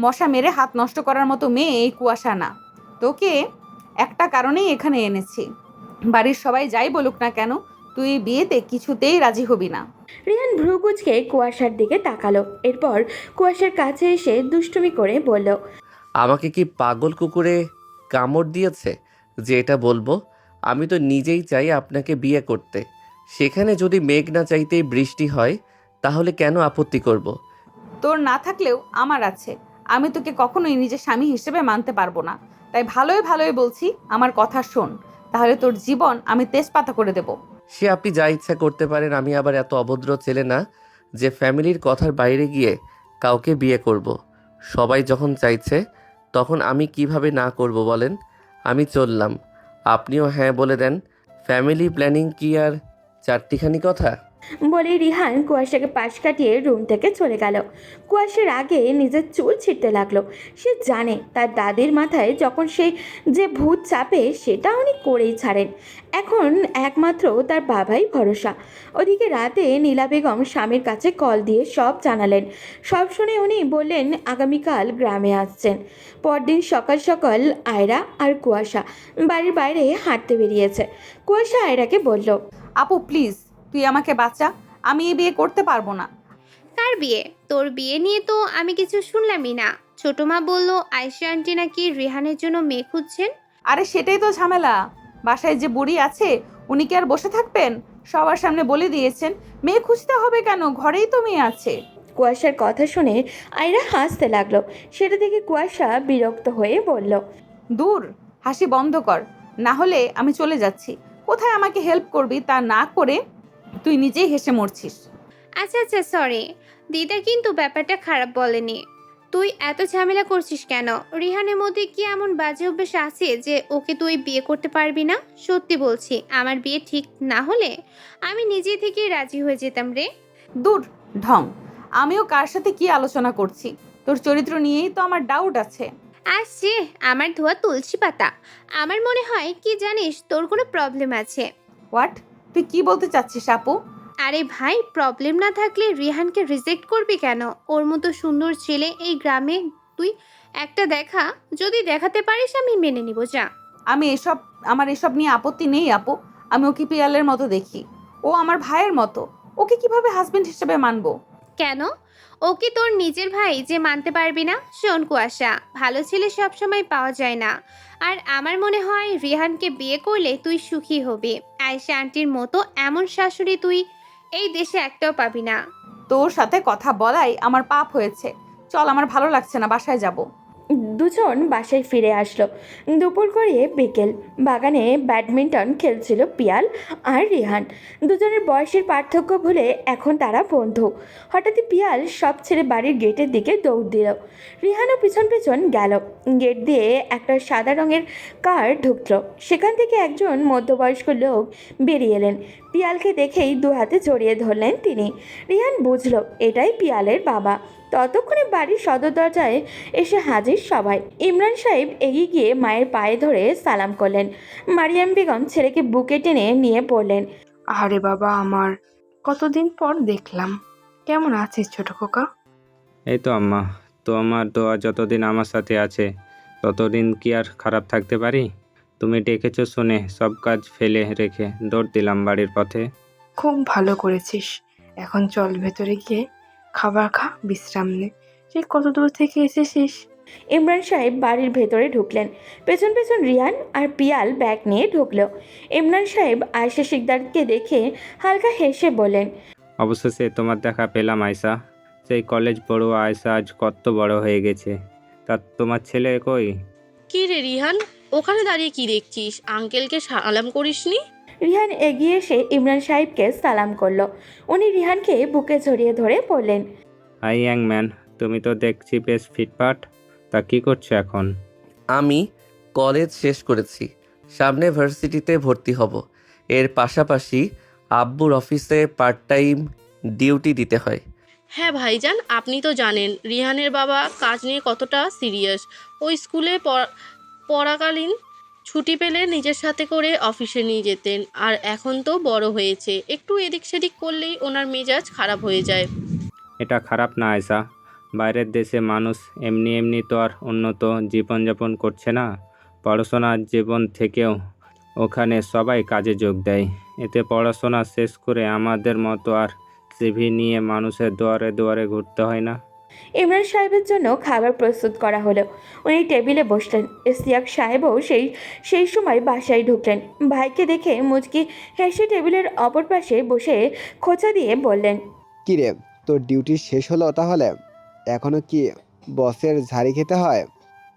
মশা মেরে হাত নষ্ট করার মতো মেয়ে এই কুয়াশা না। তোকে একটা কারণেই এখানে এনেছি। বাড়ির সবাই যাই বলুক না কেন, তুই বিয়েতে কিছুতেই রাজি হবি না। রিহান ভ্রু কুঁচকে কুয়াশার দিকে তাকালো। এরপর কুয়াশার কাছে এসে দুষ্টুমি করে বলল, আমাকে কি পাগল কুকুরে কামড় দিয়েছে যে এটা বলবো? আমি তো নিজেই চাই আপনাকে বিয়ে করতে। সেখানে যদি মেঘ না চাইতেই বৃষ্টি হয় তাহলে কেন আপত্তি করব। তোর না থাকলেও আমার আছে। আমি তোকে কখনোই নিজের স্বামী হিসেবে মানতে পারবো না। তাই ভালোই ভালোই বলছি, আমার কথা শোন, তাহলে তোর জীবন আমি তেজপাতা করে দেব। সে আপনি যা ইচ্ছা করতে পারেন, আমি আবার এত অভদ্র ছেলে না যে ফ্যামিলির কথার বাইরে গিয়ে কাউকে বিয়ে করব। সবাই যখন চাইছে তখন আমি কিভাবে না করব বলেন। আমি চললাম, আপনিও হ্যাঁ বলে দেন। ফ্যামিলি প্ল্যানিং কি আর চারটিখানি কথা? বলে রিহান কুয়াশাকে পাশ কাটিয়ে রুম থেকে চলে গেল। কুয়াশার আগে নিজের চুল ছিঁড়তে লাগলো। সে জানে তার দাদির মাথায় যখন সেই যে ভূত চাপে সেটা উনি করেই ছাড়েন। এখন একমাত্র তার বাবাই ভরসা। ওদিকে রাতে নীলা বেগম স্বামীর কাছে কল দিয়ে সব জানালেন। সব শুনে উনি বললেন আগামীকাল গ্রামে আসছেন। পরদিন সকাল সকাল আয়রা আর কুয়াশা বাড়ির বাইরে হাঁটতে বেরিয়েছে। কুয়াশা আয়রাকে বলল, আপু প্লিজ, তুই আমাকে বাঁচা, আমি এই বিয়ে করতে পারবো না। কার বিয়ে? তোর বিয়ে নিয়ে তো আমি কিছু শুনলামই না। ছোট মা বলল আয়শা আন্টি নাকি রিহানের জন্য মেয়ে খুঁজছেন। আরে সেটাই তো ঝামেলা। বাসায় যে বুড়ি আছে উনি কি আর বসে থাকবেন? সবার সামনে বলে দিয়েছেন মেয়ে খুঁজতে হবে কেন, ঘরেই তো মেয়ে আছে। কুয়াশার কথা শুনে আয়রা হাসতে লাগলো। সেটা দেখে কুয়াশা বিরক্ত হয়ে বলল, দূর, হাসি বন্ধ কর, না হলে আমি চলে যাচ্ছি। কোথায় আমাকে হেল্প করবি তা না করে তুই নিজেই হেসে মরছিস। আচ্ছা আচ্ছা, সরি। দিদা কিন্তু ব্যাপারটা খারাপ বলেনি। তুই এত ঝামেলা করছিস কেন? রিহানের মধ্যে কি এমন বাজে অভ্যাস আছে যে ওকে তুই বিয়ে করতে পারবি না? সত্যি বলছি, আমার বিয়ে ঠিক না হলে আমি নিজে থেকেই রাজি হয়ে যেতাম রে। দূর ঢং, আমিও কার সাথে কি আলোচনা করছি? তোর চরিত্র নিয়েই তো আমার ডাউট আছে। আসছে আমার ধোয়া তুলসী পাতা। আমার মনে হয় কি জানিস, তোর কোনো প্রবলেম আছে। হোয়াট? তুই কি বলতে চাচ্ছিস আপু? আরে ভাই, প্রবলেম না থাকলে রিহানকে রিজেক্ট করবি কেন? ওর মতো সুন্দর ছেলে এই গ্রামে তুই একটা দেখা, যদি দেখাতে পারিস আমি মেনে নিব। যা। আমার এসব নিয়ে আপত্তি নেই আপু। আমি ওকে পিয়ালের মতো দেখি, ও আমার ভাইয়ের মতো। ওকে কিভাবে হাজবেন্ড হিসেবে মানবো? কেন? ওকে তোর নিজের ভাই যে মানতে পারবি না? শোন কুয়াশা, ভালো ছেলে সবসময় পাওয়া যায় না। আর আমার মনে হয় রিহানকে বিয়ে করলে তুই সুখী হবি। আয়েশা আন্টির মতো এমন শাশুড়ি তুই এই দেশে একটাও পাবি না। তোর সাথে কথা বলাই আমার পাপ হয়েছে। চল, আমার ভালো লাগছে না, বাসায় যাব। দুজন বাসায় ফিরে আসলো। দুপুর গড়িয়ে বিকেল। বাগানে ব্যাডমিন্টন খেলছিল পিয়াল আর রিহান। দুজনের বয়সের পার্থক্য ভুলে এখন তারা বন্ধু। হঠাৎই পিয়াল সব ছেড়ে বাড়ির গেটের দিকে দৌড় দিল। রিহানও পিছন পিছন গেল। গেট দিয়ে একটা সাদা রঙের কার ঢুকলো। সেখান থেকে একজন মধ্যবয়স্ক লোক বেরিয়ে এলেন। পিয়ালকে দেখেই দু হাতে জড়িয়ে ধরলেন তিনি। রিহান বুঝলো এটাই পিয়ালের বাবা। ততক্ষণে বাড়ির সদর দরজায় এসে হাজির সবাই। ইমরান সাহেব এগিয়ে গিয়ে মায়ের পায়ে ধরে সালাম করলেন। মারিয়াম বেগম ছেলেকে বুকে টেনে নিয়ে পড়লেন, আরে বাবা আমার, কতদিন পর দেখলাম। কেমন আছিস ছোট খোকা? এই তো আম্মা, তো আমার দোয়া যতদিন আমার সাথে আছে ততদিন কি আর খারাপ থাকতে পারি? তুমি ডেকেছো শুনে সব কাজ ফেলে রেখে দৌড় দিলাম বাড়ির পথে। খুব ভালো করেছিস। এখন চল ভেতরে গিয়ে খাবার খা, বিশ্রাম নে। সেই কত দূর থেকে এসেছিস? ইমরান সাহেব বাড়ির ভেতরে ঢুকলেন। পেছন পেছন রিয়ান আর পিয়াল ব্যাগ নিয়ে ঢুকলো। ইমরান সাহেব আয়েশা শিকদারকে দেখে হালকা হেসে বলেন, অবশেষে তোমার দেখা পেলাম আয়শা। সেই কলেজ পড়ুয়া আয়শা আজ কত বড় হয়ে গেছে। তা তোমার ছেলে কই? কি রে রিহান, ওখানে দাঁড়িয়ে কি দেখছিস? আঙ্কেলকে সালাম করিসনি? রিহান এগিয়ে এসে ইমরান সাহেবকে সালাম করলো। উনি রিহানকে বুকে জড়িয়ে ধরে বললেন, হাই ইয়াং ম্যান, তুমি তো দেখছি বেশ ফিটফাট। তা কি করছো এখন? আমি কলেজ শেষ করেছি, সামনে ভার্সিটিতে ভর্তি হব। এর পাশাপাশি আব্বুর অফিসে পার্ট টাইম ডিউটি দিতে হয়। হ্যাঁ ভাইজান, আপনি তো জানেন রিহানের বাবা কাজ নিয়ে কতটা সিরিয়াস। ওই স্কুলে পড়াকালীন ছুটি পেলে নিজের সাথে করে অফিসে নিয়ে যেতেন। আর এখন তো বড় হয়েছে, একটু এদিক সেদিক করলেই ওনার মেজাজ খারাপ হয়ে যায়। এটা খারাপ না আয়শা। বাইরের দেশে মানুষ এমনি এমনি তো আর উন্নত জীবনযাপন করছে না। পড়াশোনার জীবন থেকেও ওখানে সবাই কাজে যোগ দেয়। এতে পড়াশোনা শেষ করে আমাদের মতো আর সিভি নিয়ে মানুষের দুয়ারে দুয়ারে ঘুরতে হয় না। ইমরান সাহেবের জন্য খাবার প্রস্তুত করা হলো। উনি টেবিলে বসলেন। ইশতিয়াক সাহেবও সেই সময় বাসায় ঢুকলেন। ভাইকে দেখে মুচকি হেসে টেবিলের অপর পাশে বসে খোঁচা দিয়ে বললেন, কি রে, তোর ডিউটি শেষ হলো তাহলে? এখনো কি বসের ঝাড়ি খেতে হয়?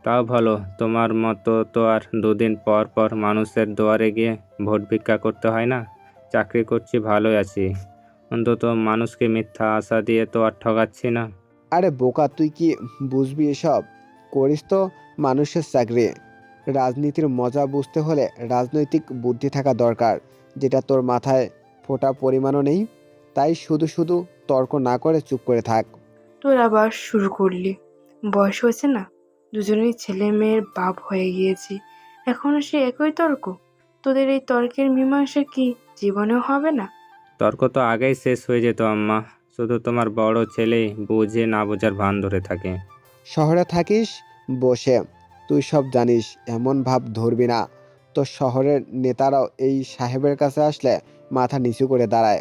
তাও ভালো, তোমার মতো তো আর দুদিন পর পর মানুষের দুয়ারে গিয়ে ভোট ভিক্ষা করতে হয় না। চাকরি করছি, ভালোই আছি। অন্তত মানুষকে মিথ্যা আশা দিয়ে তো আর ঠকাচ্ছি না। আরে বোকা, তুই কি বুঝবি এসব? করিস তো মানুষের চাকরি। রাজনীতির মজা বুঝতে হলে রাজনৈতিক বুদ্ধি থাকা দরকার, যেটা তোর মাথায় ফোটা পরিমাণও নেই। তাই শুধু শুধু তর্ক না করে চুপ করে থাক। তোর আবার শুরু করলি? বয়স হয়েছে না, দুজনেই ছেলে মেয়ের বাপ হয়ে গিয়েছি, এখনো সে একই তর্ক? তোদের এই তর্কের মীমাংসা কি জীবনেও হবে না? তর্ক তো আগেই শেষ হয়ে যেত আম্মা, শুধু তোমার বড় ছেলেই বুঝে না বোঝার ভান ধরে থাকে। শহরে থাকিস বসে, তুই সব জানিস এমন ভাব ধরবি না। তো শহরের নেতারাও এই সাহেবের কাছে আসলে মাথা নিচু করে দাঁড়ায়।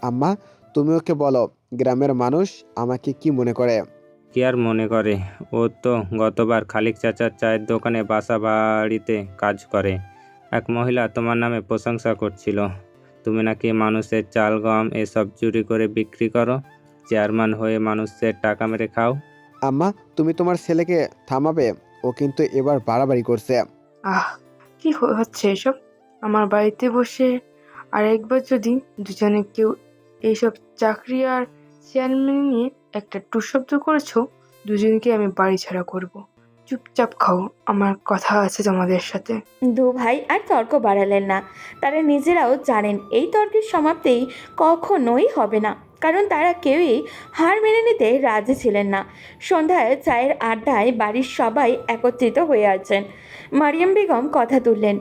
আম্মা, তুমি ওকে বলো গ্রামের মানুষ আমাকে কি মনে করে। কি আর মনে করে, ও তো গতবার খালিক চাচার চায়ের দোকানে বাসা বাড়িতে কাজ করে। এক মহিলা তোমার নামে প্রশংসা করছিল। তুমি নাকি মানুষের চাল গম এসব চুরি করে বিক্রি করো, চেয়ারম্যান হয়ে মানুষের টাকা মেরে খাও। আম্মা, তুমি তোমার ছেলেকে থামাবে? ও কিন্তু এবার বাড়াবাড়ি করছে। আহ, কি হচ্ছে এসব? আমার বাড়িতে বসে আর একবার যদি দুজনে কেউ এইসব চাকরি আর চেয়ারম্যান নিয়ে একটা টু শব্দ করেছো, দুজনকে আমি বাড়ি ছাড়া করব। চুপচাপ খাও, আমার কথা আছে তোমাদের সাথে। দু ভাই আর তর্ক বাড়ালেন না। তারা নিজেরাও জানেন এই তর্কের সমাপ্তি কখনোই হবে না, কারণ তারা কেউই হার মেনে নিতে রাজি ছিলেন না। সন্ধ্যায় চায়ের আড্ডায় বাড়ির সবাই একত্রিত হয়ে আছেন। মারিয়াম বেগম কথা তুললেন,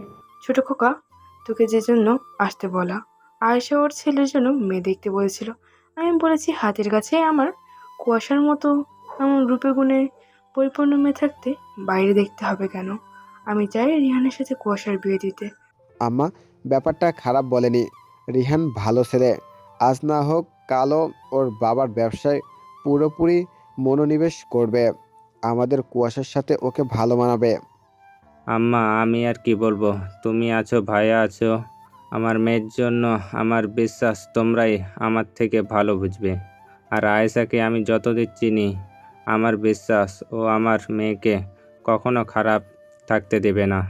ছোট খোকা, তোকে যে জন্য আসতে বলা, আয়েশা ওর ছেলের জন্য মেয়ে দেখতে বলেছিল। আমি বলেছি হাতের কাছে আমার কুয়াশার মতো এমন রূপে গুণে পরিপূর্ণ মেয়ে থাকতে বাইরে দেখতে হবে কেন? আমি চাই রিহানের সাথে কুয়াশার বিয়ে দিতে। আম্মা, ব্যাপারটা খারাপ বলেনি। রিহান ভালো ছেলে, আজ না হোক কালও ওর বাবার ব্যবসায় পুরোপুরি মনোনিবেশ করবে। আমাদের কুয়াশার সাথে ওকে ভালো মানাবে। আম্মা, আমি আর কি বলবো, তুমি আছো, ভাইয়া আছো। আমার মেয়ের জন্য আমার বিশ্বাস তোমরাই আমার থেকে ভালো বুঝবে। আর আয়েশাকে আমি যতদিন চিনি, আমার বিশ্বাস ও আমার মেয়েকে কখনো খারাপ থাকতে দেবে না।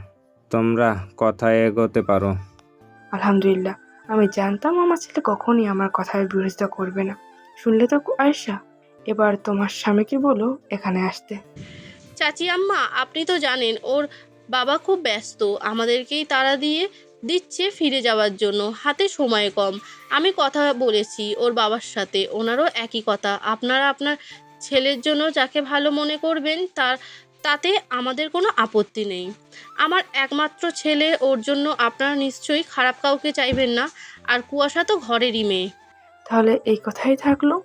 তোমরা কথায় এগোতে পারো। আলহামদুলিল্লাহ, আমি জানতাম আমার ছেলে কখনই আমার কথার বিরোধিতা করবে না। শুনলে তো আয়েশা, এবার তোমার স্বামীকে বলো এখানে আসতে। চাচি আম্মা, আপনি তো জানেন ওর বাবা খুব ব্যস্ত, আমাদেরকেই তাড়া দিয়ে দিচ্ছে ফিরে যাওয়ার জন্য, হাতে সময় কম। আমি কথা বলেছি ওর বাবার সাথে, ওনারও একই কথা। আপনারা আপনার ছেলের জন্য যাকে ভালো মনে করবেন তাতে আমাদের কোনো আপত্তি নেই। আমার একমাত্র ছেলে, ওর জন্য আপনারা নিশ্চয়ই খারাপ কাউকে চাইবেন না। আর কুয়াশা তো ঘরেরই মেয়ে। তাহলে এই কথাই থাকলো।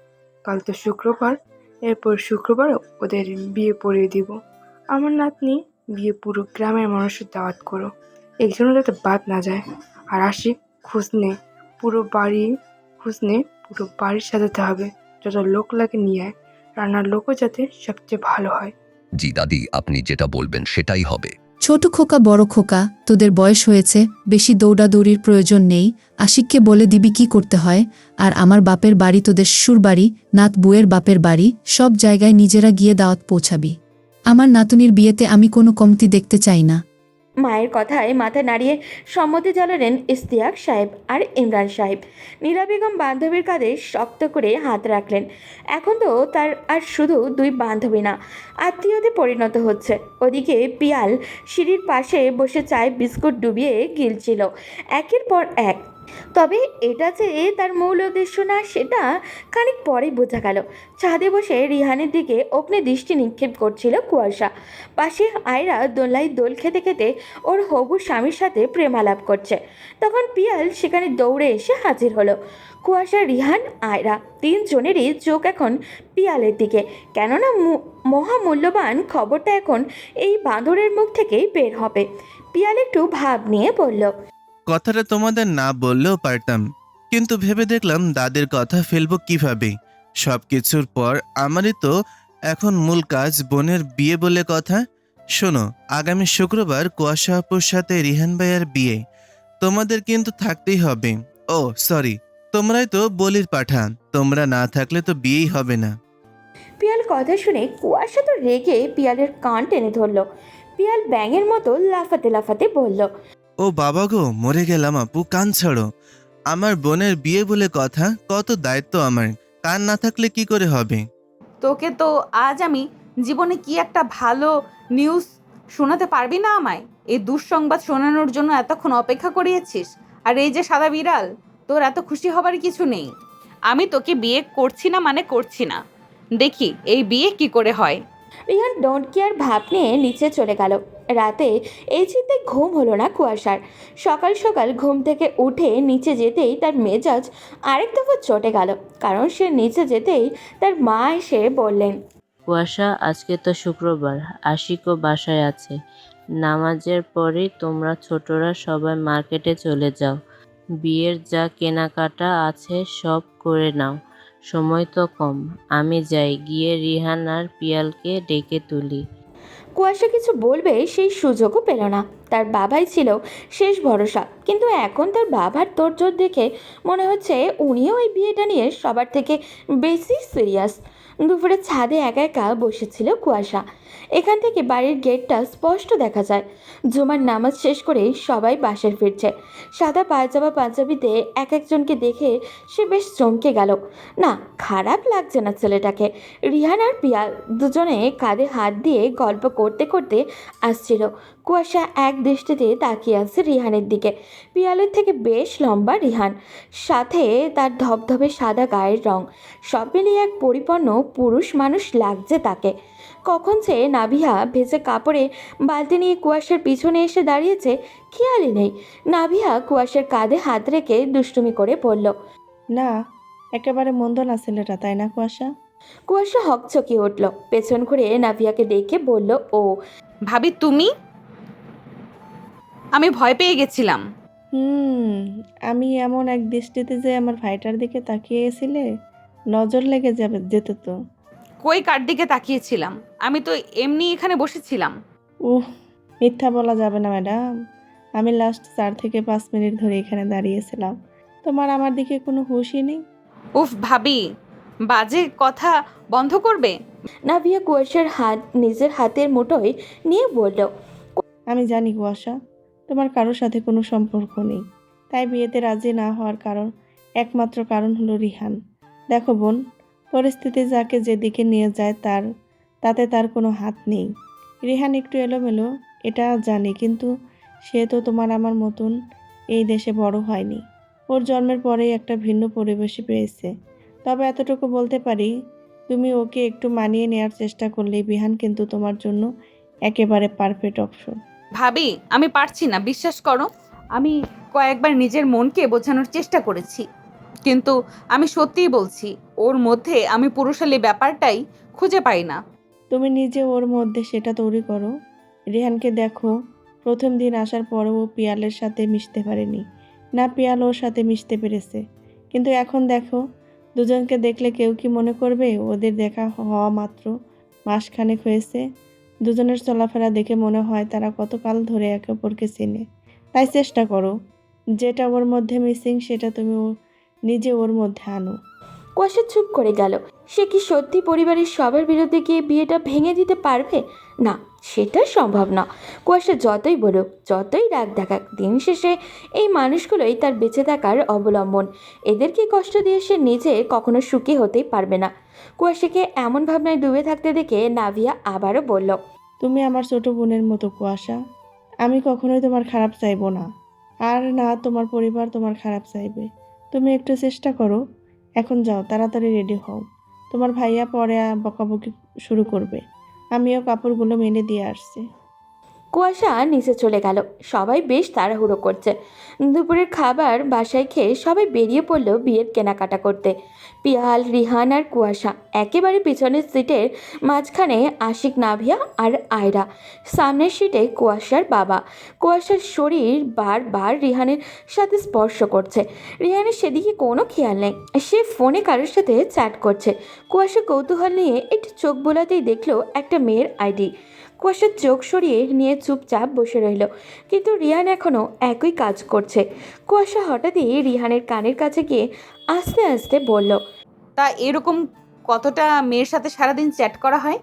কাল তো শুক্রবার, এরপর শুক্রবার ওদের বিয়ে পড়িয়ে দিব। আমার নাতনি বিয়ে পুরো গ্রামের মানুষের দাওয়াত করো, একজনও যাতে বাদ না যায়। আর আসি, খোঁজ নে পুরো বাড়ির সাজাতে হবে। যত লোক লাগে নিয়ে আয়, রান্নার লোকও যাতে সবচেয়ে ভালো হয়। জি দাদি, আপনি যেটা বলবেন সেটাই হবে। ছোট খোকা বড় খোকা, তোদের বয়স হয়েছে, বেশি দৌড়াদৌড়ির প্রয়োজন নেই। আশিককে বলে দিবি কি করতে হয়। আর আমার বাপের বাড়ি তোদের শ্বশুর বাড়ি, নাত বুয়ের বাপের বাড়ি, সব জায়গায় নিজেরা গিয়ে দাওয়াত পৌঁছাবি। আমার নাতনির বিয়েতে আমি কোনো কমতি দেখতে চাই না। মায়ের কথায় মাথা নাড়িয়ে সম্মতি জানালেন ইশতিয়াক সাহেব আর ইমরান সাহেব। নীরা বেগম বান্ধবীর কাঁধে শক্ত করে হাত রাখলেন। এখন তো তার আর শুধু দুই বান্ধবী না, আত্মীয়তে পরিণত হচ্ছে। ওদিকে পিয়াল সিঁড়ির পাশে বসে চায় বিস্কুট ডুবিয়ে গিলছিল একের পর এক। তবে এটা যে তার মূল উদ্দেশ্য না, সেটা খানিক পরেই বোঝা গেল। ছাদে বসে রিহানের দিকে অগ্নি দৃষ্টি নিক্ষেপ করছিল কুয়াশা। পাশে আয়রা দোলায় দোল খেতে খেতে ওর হবু স্বামীর সাথে প্রেমালাপ করছে। তখন পিয়াল সেখানে দৌড়ে এসে হাজির হলো। কুয়াশা, রিহান, আয়রা তিনজনেরই চোখ এখন পিয়ালের দিকে, কেননা মহামূল্যবান খবরটা এখন এই বাঁদরের মুখ থেকেই বের হবে। পিয়াল একটু ভাব নিয়ে বলল, কথাটা তোমাদের না বললেও পারতাম, কিন্তু ভেবে দেখলাম দাদের কথা ফেলবো কিভাবে। সব কিছুর পর আমারই তো এখন মূল কাজ বোনের বিয়ে বলে কথা। শোনো, আগামী শুক্রবার কুয়াশা আপুর সাথে রিহান ভাইয়ার বিয়ে। তোমাদের কিন্তু থাকতেই হবে। ও সরি, তোমরাই তো বলির পাঠা, তোমরা না থাকলে তো বিয়েই হবে না। পিয়াল কথা শুনে কুয়াশা তো রেগে পিয়ালের কান টেনে ধরলো। পিয়াল ব্যাঙের মতো লাফাতে লাফাতে বলল, ও বাবা গো, মরে গেলাম আপু, কান ছাড়ো। আমার বোনের বিয়ে বলে কথা, কত দায়িত্ব আমার, কান না থাকলে কি করে হবে? তোকে তো আজ আমি জীবনে কি একটা ভালো নিউজ শোনাতে পারবি না আমায়? এই দুঃসংবাদ শোনানোর জন্য এতক্ষণ অপেক্ষা করিয়েছিস, আর এই যে সাদা বিড়াল, তোর এত খুশি হবার কিছু নেই। আমি তোকে বিয়ে করছি না মানে করছি না, দেখি এই বিয়ে কি করে হয়। রিহান ডোন্ট কেয়ার ভাব নিয়ে নিচে চলে গেল। রাতে এই চিন্তায় ঘুম হলো না কুয়াশার। সকাল সকাল ঘুম থেকে উঠে নিচে যেতেই তার মেজাজ আরেক দফা চটে গেল, কারণ সে নিচে যেতেই তার মা এসে বললেন, কুয়াশা, আজকে তো শুক্রবার, আশিকও বাসায় আছে। নামাজের পরেই তোমরা ছোটরা সবাই মার্কেটে চলে যাও। বিয়ের যা কেনাকাটা আছে সব করে নাও, সময় তো কম। আমি যাই, গিয়ে রিহান আর পিয়ালকে ডেকে তুলি। কুয়াশা কিছু বলবে সেই সুযোগও পেল না। তার বাবাই ছিল শেষ ভরসা, কিন্তু এখন তার বাবার তোড়জোড় দেখে মনে হচ্ছে উনিও এই বিয়েটা নিয়ে সবার থেকে বেশি সিরিয়াস। দুপুরে ছাদে একা একা বসেছিল কুয়াশা। এখান থেকে বাড়ির গেটটা স্পষ্ট দেখা যায়। জুমার নামাজ শেষ করেই সবাই বাসায় ফিরছে। সাদা পায়জামা পাঞ্জাবিতে এক একজনকে দেখে সে বেশ চমকে গেল। না, খারাপ লাগছে না ছেলেটাকে। রিহান আর পিয়াল দুজনে কাঁধে হাত দিয়ে গল্প করতে করতে আসছিল। কুয়াশা এক দৃষ্টিতে তাকিয়ে আছে রিহানের দিকে। পিয়ালের থেকে বেশ লম্বা রিহান, সাথে তার ধবধবে সাদা গায়ের রং, সব মিলিয়ে এক পরিপূর্ণ পুরুষ মানুষ লাগছে তাকে। কখন সে নাভিয়া ভেজে কাপড়ে বালতি নিয়ে কুয়াশার পিছনে এসে দাঁড়িয়েছে খেয়ালই নেই। নাভিয়া কুয়াশার কাঁধে হাত রেখে দুষ্টুমি করে বলল, না, একেবারে মন্দ না ছেলেটা, তাই না কুয়াশা? কুয়াশা হকচকিয়ে উঠল। পেছন ঘুরে নাভিয়াকে ডেকে বলল, ও ভাবি তুমি? আমি ভয় পেয়ে গেছিলাম। আমি এমন এক দৃষ্টিতে যে আমার ভাইটার দিকে তাকিয়ে গেছিলে, নজর লেগে যাবে যেত তো। কই কার দিকে তাকিয়েছিলাম? আমি তো এমনি এখানে বসেছিলাম। মিথ্যা বলা যাবে না ম্যাডাম, আমি লাস্ট 4 থেকে 5 মিনিট ধরে এখানে দাঁড়িয়েছিলাম। তোমার আমার দিকে কোনো হুঁশই নেই। উফ ভাবি, বাজে কথা বন্ধ করবে? নাভিয়া কুয়াশার হাত নিজের হাতের মুঠোয় নিয়ে বলল, আমি জানি কুয়াশা, তোমার কারোর সাথে কোনো সম্পর্ক নেই, তাই বিয়েতে রাজি না হওয়ার একমাত্র কারণ হলো রিহান। দেখো বোন, পরিস্থিতি যাকে যেদিকে নিয়ে যায় তাতে তার কোনো হাত নেই। রিহান একটু এলোমেলো, এটা জানি, কিন্তু সে তো তোমার আমার মতন এই দেশে বড় হয়নি। ওর জন্মের পরেই একটা ভিন্ন পরিবেশে পেয়েছে। তবে এতটুকু বলতে পারি, তুমি ওকে একটু মানিয়ে নেওয়ার চেষ্টা করলেই বিহান কিন্তু তোমার জন্য একেবারে পারফেক্ট অপশন। ভাবি, আমি পারছি না, বিশ্বাস করো। আমি কয়েকবার নিজের মনকে বোঝানোর চেষ্টা করেছি, কিন্তু আমি সত্যিই বলছি, ওর মধ্যে আমি পুরুষালী ব্যাপারটাই খুঁজে পাই না। তুমি নিজে ওর মধ্যে সেটা তৈরি করো। রেহানকে দেখো, প্রথম দিন আসার পরেও ও পিয়ালের সাথে মিশতে পারেনি, না পিয়াল ওর সাথে মিশতে পেরেছে। কিন্তু এখন দেখো, দুজনকে দেখলে কেউ কি মনে করবে ওদের দেখা হওয়া মাত্র মাসখানেক হয়েছে? দুজনের চলাফেরা দেখে মনে হয় তারা কতকাল ধরে একে অপরকে চেনে। তাই চেষ্টা করো, যেটা ওর মধ্যে মিসিং সেটা তুমি নিজে ওর মধ্যে আনো। কুয়াশা চুপ করে গেল। সে কি সত্যি পরিবারের সবার বিরুদ্ধে গিয়ে বিয়েটা ভেঙে দিতে পারবে? না, সেটা সম্ভব না। কুয়াশা যতই বলুক, যতই রাগ দেখাক, দিন শেষে এই মানুষগুলোই তার বেঁচে থাকার অবলম্বন। এদেরকে কষ্ট দিয়ে সে নিজে কখনো সুখী হতেই পারবে না। কুয়াশাকে এমন ভাবনায় ডুবে থাকতে দেখে নাভিয়া আবারও বলল, তুমি আমার ছোট বোনের মতো কুয়াশা, আমি কখনোই তোমার খারাপ চাইবো না, আর না তোমার পরিবার তোমার খারাপ চাইবে। তুমি একটু চেষ্টা করো। এখন যাও, তাড়াতাড়ি রেডি হও, তোমার ভাইয়া পরে বকাবকি শুরু করবে। আমিও কাপড়গুলো মেলে দিয়ে আসছি। কুয়াশা নিচে চলে গেল। সবাই বেশ তাড়াহুড়ো করছে। দুপুরের খাবার বাসায় খেয়ে সবাই বেরিয়ে পড়ল বিয়ের কেনাকাটা করতে। পিয়াল, রিহান আর কুয়াশা। একেবারে পিছনের সিটের মাঝখানে আশিক, নাভিয়া আর আয়রা। সামনের সিটে কুয়াশার বাবা। কুয়াশার শরীর বারবার রিহানের সাথে স্পর্শ করছে। রিহানের সেদিকে কোনো খেয়াল নেই, সে ফোনে কারোর সাথে চ্যাট করছে। কুয়াশা কৌতূহল নিয়ে একটু চোখ বোলাতেই দেখলো একটা মেয়ের আইডি। কুয়াশার চোখ সরিয়ে নিয়ে চুপচাপ বসে রইল, কিন্তু রিহান এখনও একই কাজ করছে। কুয়াশা হঠাৎই রিহানের কানের কাছে গিয়ে আস্তে আস্তে বলল, তা এরকম কতটা মেয়ের সাথে সারাদিন চ্যাট করা হয়?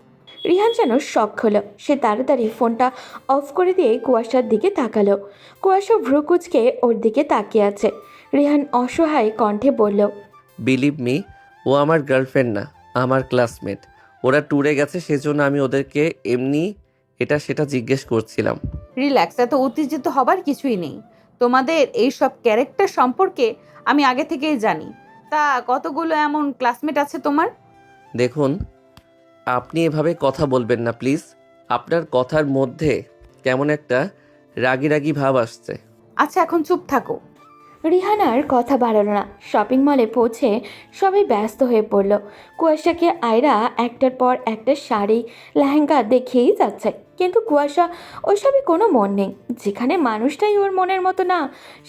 রিহান যেন শক হলো। সে তাড়াতাড়ি ফোনটা অফ করে দিয়ে কুয়াশার দিকে তাকালো। কুয়াশা ভ্রুকুচকে ওর দিকে তাকিয়ে আছে। রিহান অসহায় কণ্ঠে বলল, বিলিভ মি, ও আমার গার্লফ্রেন্ড না, আমার ক্লাসমেট। ওরা ট্যুরে গেছে, সেজন্য আমি ওদেরকে এমনি এটা সেটা জিজ্ঞেস করছিলাম। রিল্যাক্স, এত উত্তেজিত হবার কিছুই নেই। তোমাদের এইসব ক্যারেক্টার সম্পর্কে আমি আগে থেকেই জানি। তা কতগুলো এমন ক্লাসমেট আছে তোমার? দেখুন, আপনি এভাবে কথা বলবেন না প্লিজ। আপনার কথার মধ্যে কেমন একটা রাগী রাগী ভাব আসছে। আচ্ছা, এখন চুপ থাকো। রিহান আর কথা বাড়ালো না। শপিং মলে পৌঁছে সবাই ব্যস্ত হয়ে পড়ল। কুয়াশাকে আয়রা একটার পর একটা শাড়ি, লেহেঙ্গা দেখিয়েই যাচ্ছে, কিন্তু কুয়াশা ওইসবই কোনো মন নেই। যেখানে মানুষটাই ওর মনের মতো না,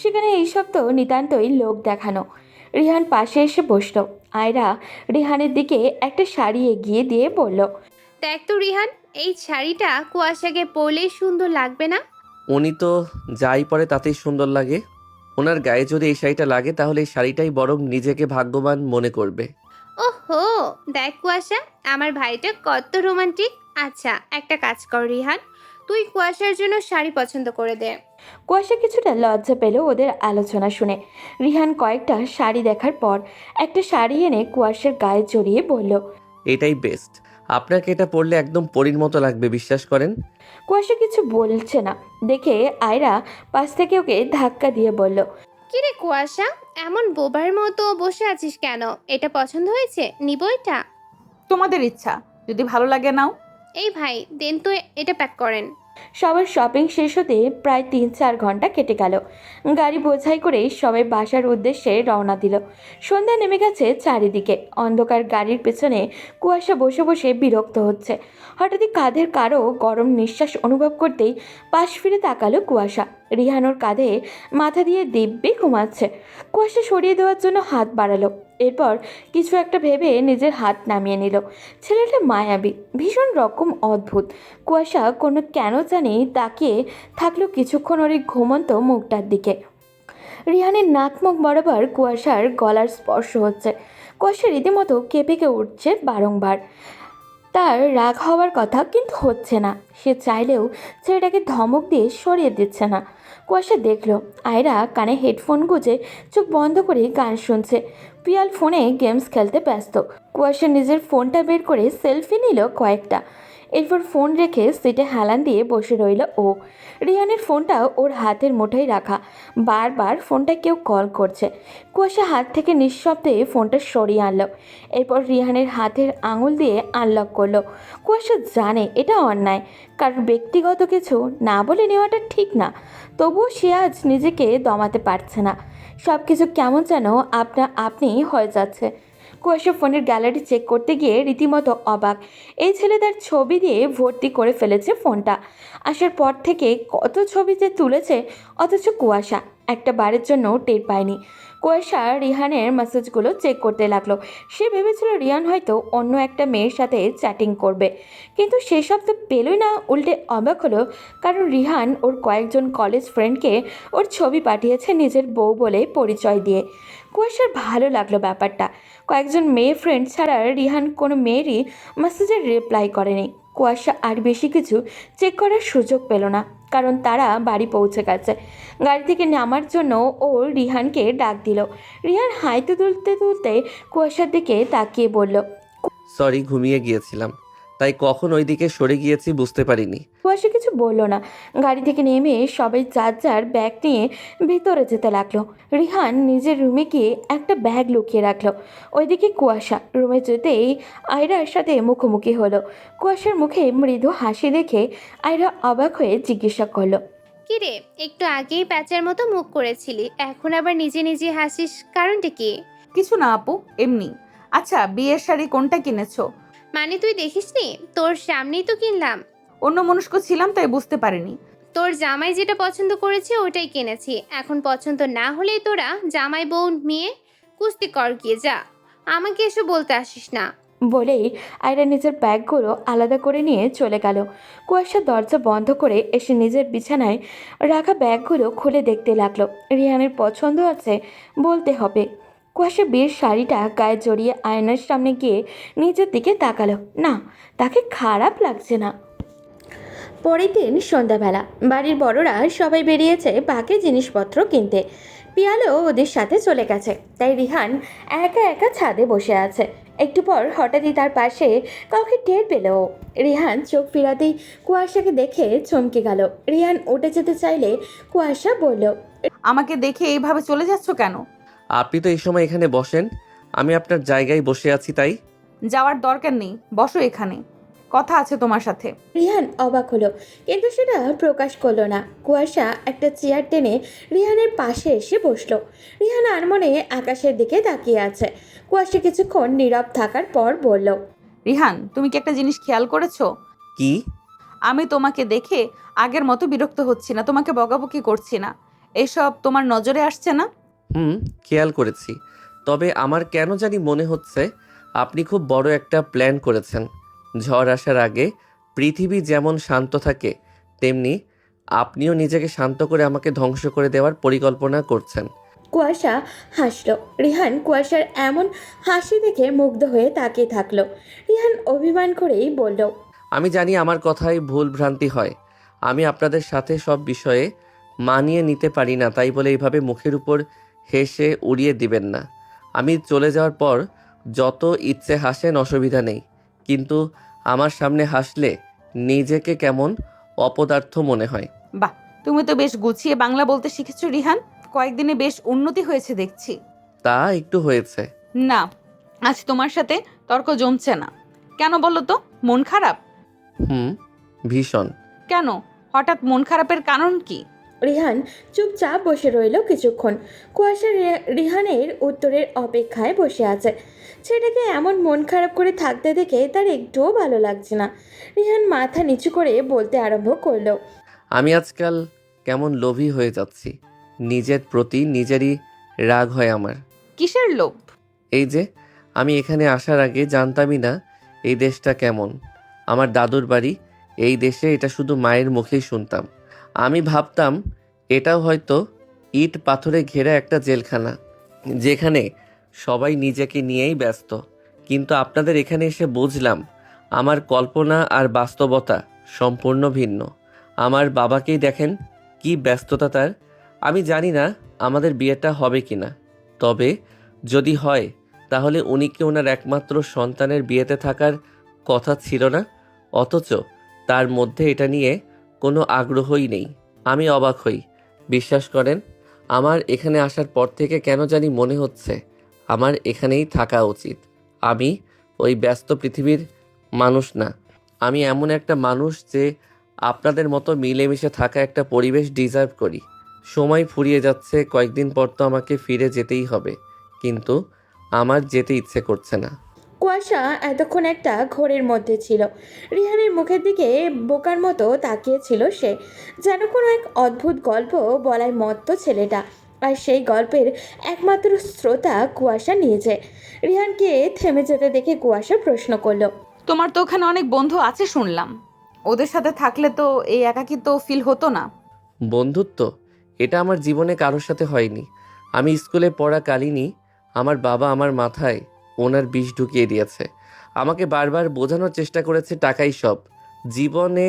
সেখানে এইসব তো নিতান্তই লোক দেখানো। রিহান পাশে এসে বসলো। আয়রা রিহানের দিকে একটা শাড়ি এগিয়ে দিয়ে বলল, দেখ তো রিহান, এই শাড়িটা কুয়াশাকে পরলেই সুন্দর লাগবে না? উনি তো যাই পরে তাতেই সুন্দর লাগে। ওনার গায়ে যদি এই শাড়িটা লাগে তাহলে এই শাড়িটাই বরং নিজেকে ভাগ্যবান মনে করবে। ওহো, দেখ কুয়াশা, আমার ভাইটা কত রোমান্টিক। আচ্ছা, একটা কাজ কর রিহান, তুই কুয়াশার জন্য শাড়ি পছন্দ করে দে। কুয়াশা কিছুটা লজ্জা পেল ওদের আলোচনা শুনে। রিহান কয়েকটা শাড়ি দেখার পর একটা শাড়ি এনে কুয়াশার গায়ে জড়িয়ে বলল, এটাই বেস্ট। আপনাকে এটা পরলে একদম পরীর মতো লাগবে, বিশ্বাস করেন। কুয়াশা কিছু বলছে না দেখে আয়রা পাশ থেকে ওকে ধাক্কা দিয়ে বলল, কিরে কুয়াশা, এমন বোবার মতো বসে আছিস কেন? এটা পছন্দ হয়েছে? নিব এটা? তোমাদের ইচ্ছা, যদি ভালো লাগে নাও। এই ভাই, দেন তো এটা প্যাক করেন। সবার শপিং শেষ হতে প্রায় 3-4 ঘন্টা কেটে গেল। গাড়ি বোঝাই করে সবাই বাসার উদ্দেশ্যে রওনা দিল। সন্ধ্যা নেমে গেছে চারিদিকে। অন্ধকার গাড়ির পেছনে কুয়াশা বসে বসে বিরক্ত হচ্ছে। হঠাৎই কাঁধের কারো গরম নিঃশ্বাস অনুভব করতেই পাশ ফিরে তাকালো কুয়াশা। রিহানোর কাঁধে মাথা দিয়ে দিব্যি ঘুমাচ্ছে। কুয়াশা সরিয়ে দেওয়ার জন্য হাত বাড়ালো, এরপর কিছু একটা ভেবে নিজের হাত নামিয়ে নিল। ছেলেটা মায়াবী, ভীষণ রকম অদ্ভুত। কুয়াশা কোনো কেন জানি তাকিয়ে থাকলো কিছুক্ষণ ওর এই ঘুমন্ত মুখটার দিকে। রিহানের নাক মুখ বরাবর কুয়াশার গলার স্পর্শ হচ্ছে। কুয়াশা রীতিমতো কেঁপে উঠছে বারংবার। তার রাগ হওয়ার কথা, কিন্তু হচ্ছে না। সে চাইলেও ছেলেটাকে ধমক দিয়ে সরিয়ে দিচ্ছে না। কুয়াশা দেখল আয়রা কানে হেডফোন গুঁজে চোখ বন্ধ করে গান শুনছে। পিয়াল ফোনে গেমস খেলতে ব্যস্ত। কুয়াশা নিজের ফোনটা বের করে সেলফি নিল কয়েকটা, এরপর ফোন রেখে সিটে হেলান দিয়ে বসে রইল ও। রিহানের ফোনটা ওর হাতের মুঠোয় রাখা। বারবার ফোনটা কেউ কল করছে। কুয়াশা হাত থেকে নিঃশব্দে ফোনটা সরিয়ে আনলো, এরপর রিহানের হাতের আঙুল দিয়ে আনলক করলো। কুয়াশা জানে এটা অন্যায়, কারণ ব্যক্তিগত কিছু না বলে নেওয়াটা ঠিক না, তবুও সে আজ নিজেকে দমাতে পারছে না। সব কিছু কেমন যেন আপনি হয়ে যাচ্ছে। কুয়াশা ফোনের গ্যালারি চেক করতে গিয়ে রীতিমতো অবাক। এই ছেলে তার ছবি দিয়ে ভর্তি করে ফেলেছে ফোনটা। আসার পর থেকে কত ছবি যে তুলেছে, অথচ কুয়াশা একটা বারের জন্য টের পায়নি। কুয়াশা রিহানের মেসেজগুলো চেক করতে লাগলো। সে ভেবেছিল রিহান হয়তো অন্য একটা মেয়ের সাথে চ্যাটিং করবে, কিন্তু সেসব তো পেলই না। উল্টে অবাক হলো, কারণ রিহান ওর কয়েকজন কলেজ ফ্রেন্ডকে ওর ছবি পাঠিয়েছে নিজের বউ বলে পরিচয় দিয়ে। কুয়াশার ভালো লাগলো ব্যাপারটা। কয়েকজন মেয়ে ফ্রেন্ড ছাড়া রিহান কোনো মেয়েরই মেসেজের রিপ্লাই করেনি। কুয়াশা আর বেশি কিছু চেক করার সুযোগ পেল না, কারণ তারা বাড়ি পৌঁছে গেছে। গাড়ি থেকে নামার জন্য ও রিহানকে ডাক দিল। রিহান হাইতে তুলতে তুলতে কুয়াশার দিকে তাকিয়ে বলল, সরি, ঘুমিয়ে গিয়েছিলাম, তাই কখন ওইদিকে সরে গিয়েছি বুঝতে পারিনি। কুয়াশা কিছু বলল না। গাড়ি থেকে নেমে সবাই যার যার ব্যাগ নিয়ে ভিতরে যেতে লাগলো। রিহান নিজের রুমে গিয়ে একটা ব্যাগ লুকিয়ে রাখলো। ওইদিকে কুয়াশা রুমে যেতেই আয়রার সাথে মুখোমুখি হলো। কুয়াশার মুখে মৃদু হাসি দেখে আয়রা অবাক হয়ে জিজ্ঞাসা করলো, কিরে, একটু আগেই প্যাঁচার মতো মুখ করেছিলি, এখন আবার নিজে নিজে হাসিস, কারণটা কি? কিছু না আপু, এমনি। আচ্ছা, বিয়ের শাড়ি কোনটা কিনেছো? মানে তুই দেখিসনি? তোর সামনেই তো কিনলাম। অন্য মনস্ক ছিলাম তাই বুঝতে পারিনি। তোর জামাই যেটা পছন্দ করেছে ওটাই কিনেছি। এখন পছন্দ না হলেই তোরা জামাই বউ মেয়ে কুস্তি কর গিয়ে যা। আমাকে এসব বলতে আসিস না। বলেই আয়রা নিজের ব্যাগগুলো আলাদা করে নিয়ে চলে গেল। কুয়াশা দরজা বন্ধ করে এসে নিজের বিছানায় রাখা ব্যাগগুলো খুলে দেখতে লাগলো। রিহানের পছন্দ আছে বলতে হবে। কুয়াশা বিয়ের শাড়িটা গায়ে জড়িয়ে আয়নার সামনে গিয়ে নিজের দিকে তাকালো। না, তাকে খারাপ লাগছে না। পরের দিন সন্ধ্যাবেলা বাড়ির বড়রা সবাই বেরিয়েছে বাকি জিনিসপত্র কিনতে। পিয়ালো ওদের সাথে চলে গেছে, তাই রিহান একা একা ছাদে বসে আছে। একটু পর হঠাৎই তার পাশে কাউকে টের পেল ও। রিহান চোখ ফিরাতেই কুয়াশাকে দেখে চমকে গেল। রিহান উঠে যেতে চাইলে কুয়াশা বলল, আমাকে দেখে এইভাবে চলে যাচ্ছ কেন? আপনি তো এই সময় এখানে বসেন, আমি আপনার জায়গায় বসে আছি তাই। যাওয়ার দরকার নেই, বসো এখানে, কথা আছে তোমার সাথে। রিহান অবাক হলো, কিন্তু সেটা প্রকাশ করলো না। কুয়াশা একটা চেয়ার টেনে রিহানের পাশে এসে বসলো। রিহান আর মনে আকাশের দিকে তাকিয়ে আছে। কুয়াশা কিছুক্ষণ নীরব থাকার পর বলল, রিহান, তুমি কি একটা জিনিস খেয়াল করেছো? কি? আমি তোমাকে দেখে আগের মতো বিরক্ত হচ্ছি না, তোমাকে বকাবকি করছি না। এসব তোমার নজরে আসছে না? খেয়াল করেছি, তবে আমার কেন জানি মনে হচ্ছে আপনি খুব বড় একটা প্ল্যান করেছেন। ঝড় আসার আগে পৃথিবী যেমন শান্ত থাকে, তেমনি আপনিও নিজেকে শান্ত করে আমাকে ধ্বংস করে দেওয়ার পরিকল্পনা করছেন। কুয়াশা হাসলো। রিহান কুয়াশার এমন হাসি দেখে মুগ্ধ হয়ে তাকিয়ে থাকলো। রিহান অভিমান করেই বলল, আমি জানি আমার কথায় ভুল ভ্রান্তি হয়, আমি আপনাদের সাথে সব বিষয়ে মানিয়ে নিতে পারি না, তাই বলে এইভাবে মুখের উপর হেসে উড়িয়ে দিবেন না। আমি চলে যাওয়ার পর যত ইচ্ছে হাসেন, অসুবিধা নেই, কিন্তু আমার সামনে হাসলে নিজেকে কেমন অপদার্থ মনে হয়। বাহ, তুমি তো বেশ গুছিয়ে বাংলা বলতে শিখেছো রিহান। কয়েকদিনে বেশ উন্নতি হয়েছে দেখছি। তা একটু হয়েছে। না, আজ তোমার সাথে তর্ক জমছে না। কেন বলো তো? মন খারাপ? ভীষণ। কেন? হঠাৎ মন খারাপের কারণ কি? রিহান চুপচাপ বসে রইল কিছুক্ষণ। কুয়াশা রিহানের উত্তরের অপেক্ষায় বসে আছে। ছেলেটাকে এমন মন খারাপ করে থাকতে দেখে তার একটুও ভালো লাগছে না। রিহান মাথা নিচু করে বলতে আরম্ভ করলো, আমি আজকাল কেমন লোভী হয়ে যাচ্ছি, নিজের প্রতি নিজেরই রাগ হয় আমার। কিসের লোভ? এই যে আমি এখানে আসার আগে জানতামই না এই দেশটা কেমন। আমার দাদুর বাড়ি এই দেশে, এটা শুধু মায়ের মুখেই শুনতাম। আমি ভাবতাম এটাও হয়তো ইট পাথরে ঘেরা একটা জেলখানা, যেখানে সবাই নিজেকে নিয়েই ব্যস্ত। কিন্তু আপনাদের এখানে এসে বুঝলাম আমার কল্পনা আর বাস্তবতা সম্পূর্ণ ভিন্ন। আমার বাবাকেই দেখেন, কি ব্যস্ততা তার। আমি জানি না আমাদের বিয়েটা হবে কি না, তবে যদি হয় তাহলে উনি কি ওনার একমাত্র সন্তানের বিয়েতে থাকার কথা ছিল না? অথচ তার মধ্যে এটা নিয়ে কোনো আগ্রহই নেই। আমি অবাক হই। বিশ্বাস করেন, আমার এখানে আসার পর থেকে কেন জানি মনে হচ্ছে আমার এখানেই থাকা উচিত। আমি ওই ব্যস্ত পৃথিবীর মানুষ না, আমি এমন একটা মানুষ যে আপনাদের মতো মিলেমিশে থাকা একটা পরিবেশ ডিজার্ভ করি। সময় ফুরিয়ে যাচ্ছে, কয়েকদিন পর তো আমাকে ফিরে যেতেই হবে, কিন্তু আমার যেতে ইচ্ছে করছে না। কুয়াশা এতক্ষণ একটা ঘোরের মধ্যে ছিল। রিহানের মুখের দিকে বোকার মতো তাকিয়েছিল সে, যেন কোনো এক অদ্ভুত গল্প বলায় মত্ত ছেলেটা। আর সেই গল্পের একমাত্র শ্রোতা কুয়াশা নিজে। রিহানকে থেমে যেতে দেখে কুয়াশা প্রশ্ন করলো, তোমার তো ওখানে অনেক বন্ধু আছে শুনলাম, ওদের সাথে থাকলে তো এই একাকিত্ব ফিল হতো না? বন্ধুত্ব এটা আমার জীবনে কারোর সাথে হয়নি। আমি স্কুলে পড়াকালীনই আমার বাবা আমার মাথায় ওনার বিষ ঢুকিয়ে দিয়েছে। আমাকে বারবার বোঝানোর চেষ্টা করেছে টাকাই সব, জীবনে